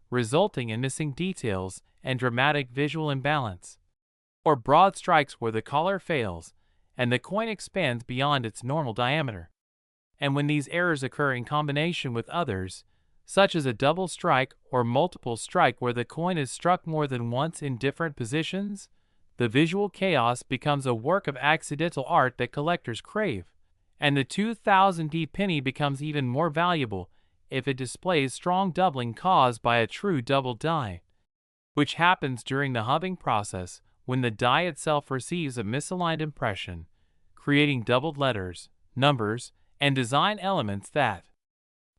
resulting in missing details and dramatic visual imbalance, or broad strikes where the collar fails and the coin expands beyond its normal diameter. And when these errors occur in combination with others, such as a double strike or multiple strike where the coin is struck more than once in different positions, the visual chaos becomes a work of accidental art that collectors crave, and the 2000D penny becomes even more valuable if it displays strong doubling caused by a true double die, which happens during the hubbing process when the die itself receives a misaligned impression, creating doubled letters, numbers, and design elements that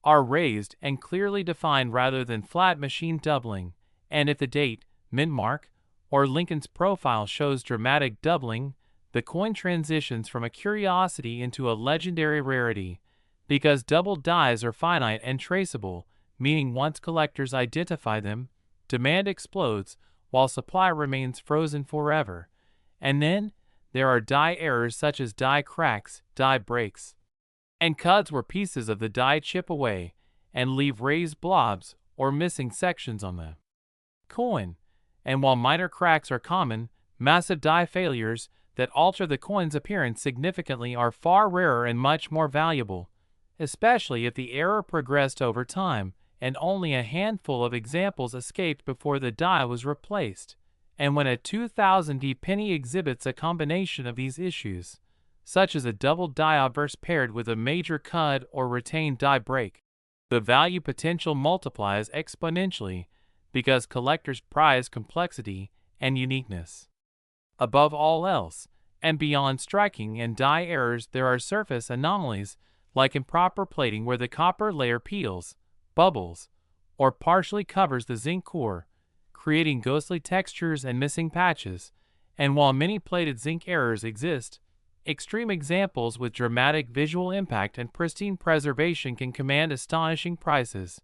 are raised and clearly defined rather than flat machine doubling. And if the date, mint mark, or Lincoln's profile shows dramatic doubling, the coin transitions from a curiosity into a legendary rarity, because doubled dies are finite and traceable, meaning once collectors identify them, demand explodes while supply remains frozen forever. And then there are die errors such as die cracks, die breaks, and cuts where pieces of the die chip away and leave raised blobs or missing sections on the coin. And while minor cracks are common, massive die failures that alter the coin's appearance significantly are far rarer and much more valuable, especially if the error progressed over time and only a handful of examples escaped before the die was replaced. And when a 2000D penny exhibits a combination of these issues, such as a double die obverse paired with a major cut or retained die break, the value potential multiplies exponentially, because collectors prize complexity and uniqueness above all else. And beyond striking and die errors, there are surface anomalies like improper plating where the copper layer peels, bubbles, or partially covers the zinc core, creating ghostly textures and missing patches. And while many plated zinc errors exist, extreme examples with dramatic visual impact and pristine preservation can command astonishing prices,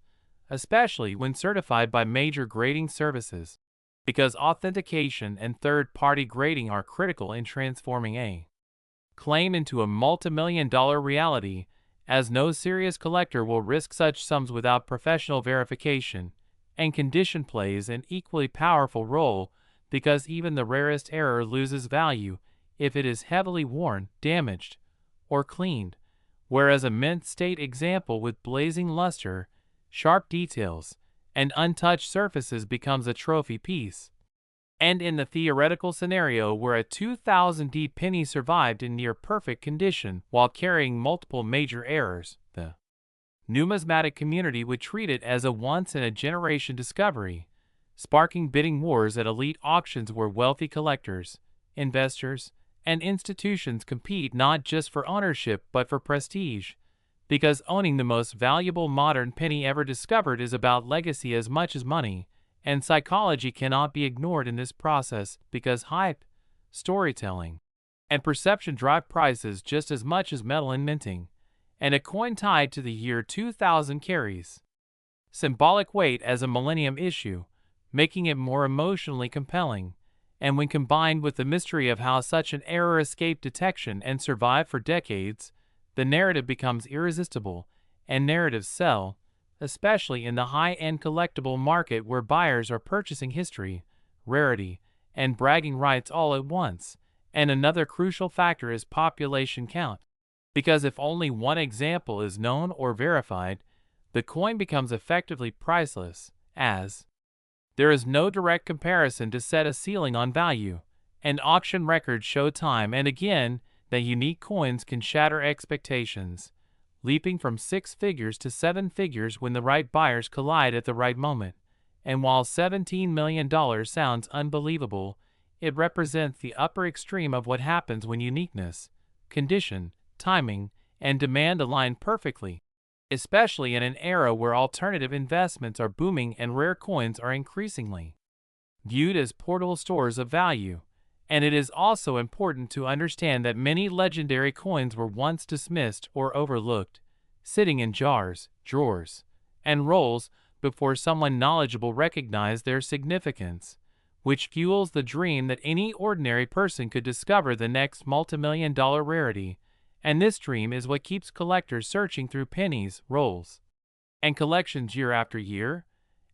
especially when certified by major grading services, because authentication and third-party grading are critical in transforming a claim into a multi-million-dollar reality, as no serious collector will risk such sums without professional verification. And condition plays an equally powerful role, because even the rarest error loses value if it is heavily worn, damaged, or cleaned, whereas a mint state example with blazing luster, sharp details, and untouched surfaces becomes a trophy piece. And in the theoretical scenario where a 2000D penny survived in near-perfect condition while carrying multiple major errors, the numismatic community would treat it as a once-in-a-generation discovery, sparking bidding wars at elite auctions where wealthy collectors, investors, and institutions compete not just for ownership but for prestige, because owning the most valuable modern penny ever discovered is about legacy as much as money. And psychology cannot be ignored in this process, because hype, storytelling, and perception drive prices just as much as metal and minting. And a coin tied to the year 2000 carries symbolic weight as a millennium issue, making it more emotionally compelling. And when combined with the mystery of how such an error escaped detection and survived for decades, the narrative becomes irresistible. And narratives sell, especially in the high-end collectible market where buyers are purchasing history, rarity, and bragging rights all at once. And another crucial factor is population count, because if only one example is known or verified, the coin becomes effectively priceless, as there is no direct comparison to set a ceiling on value. And auction records show time and again that unique coins can shatter expectations, leaping from 6 figures to 7 figures when the right buyers collide at the right moment. And while $17 million sounds unbelievable, it represents the upper extreme of what happens when uniqueness, condition, timing, and demand align perfectly, especially in an era where alternative investments are booming and rare coins are increasingly viewed as portable stores of value. And it is also important to understand that many legendary coins were once dismissed or overlooked, sitting in jars, drawers, and rolls before someone knowledgeable recognized their significance, which fuels the dream that any ordinary person could discover the next multimillion-dollar rarity. And this dream is what keeps collectors searching through pennies, rolls, and collections year after year.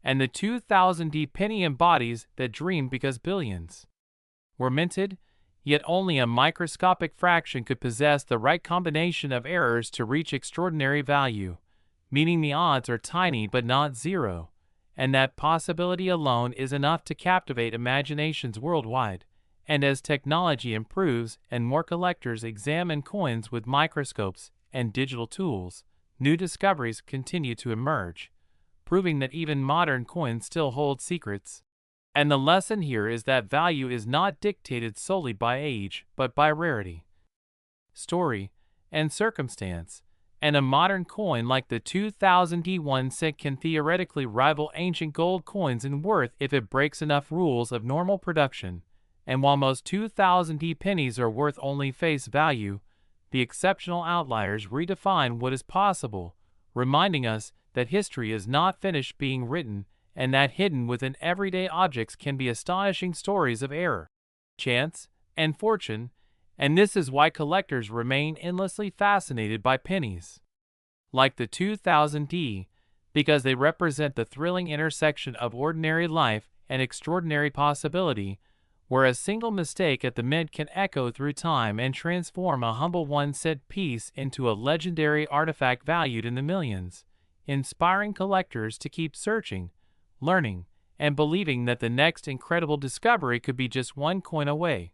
And the 2000D penny embodies that dream because billions were minted, yet only a microscopic fraction could possess the right combination of errors to reach extraordinary value, meaning the odds are tiny but not zero, and that possibility alone is enough to captivate imaginations worldwide. And as technology improves and more collectors examine coins with microscopes and digital tools, new discoveries continue to emerge, proving that even modern coins still hold secrets. And the lesson here is that value is not dictated solely by age, but by rarity, story, and circumstance. And a modern coin like the 2000D 1 cent can theoretically rival ancient gold coins in worth if it breaks enough rules of normal production. And while most 2000D pennies are worth only face value, the exceptional outliers redefine what is possible, reminding us that history is not finished being written, and that hidden within everyday objects can be astonishing stories of error, chance, and fortune. And this is why collectors remain endlessly fascinated by pennies like the 2000D, because they represent the thrilling intersection of ordinary life and extraordinary possibility, where a single mistake at the mint can echo through time and transform a humble 1 cent piece into a legendary artifact valued in the millions, inspiring collectors to keep searching, learning, and believing that the next incredible discovery could be just one coin away.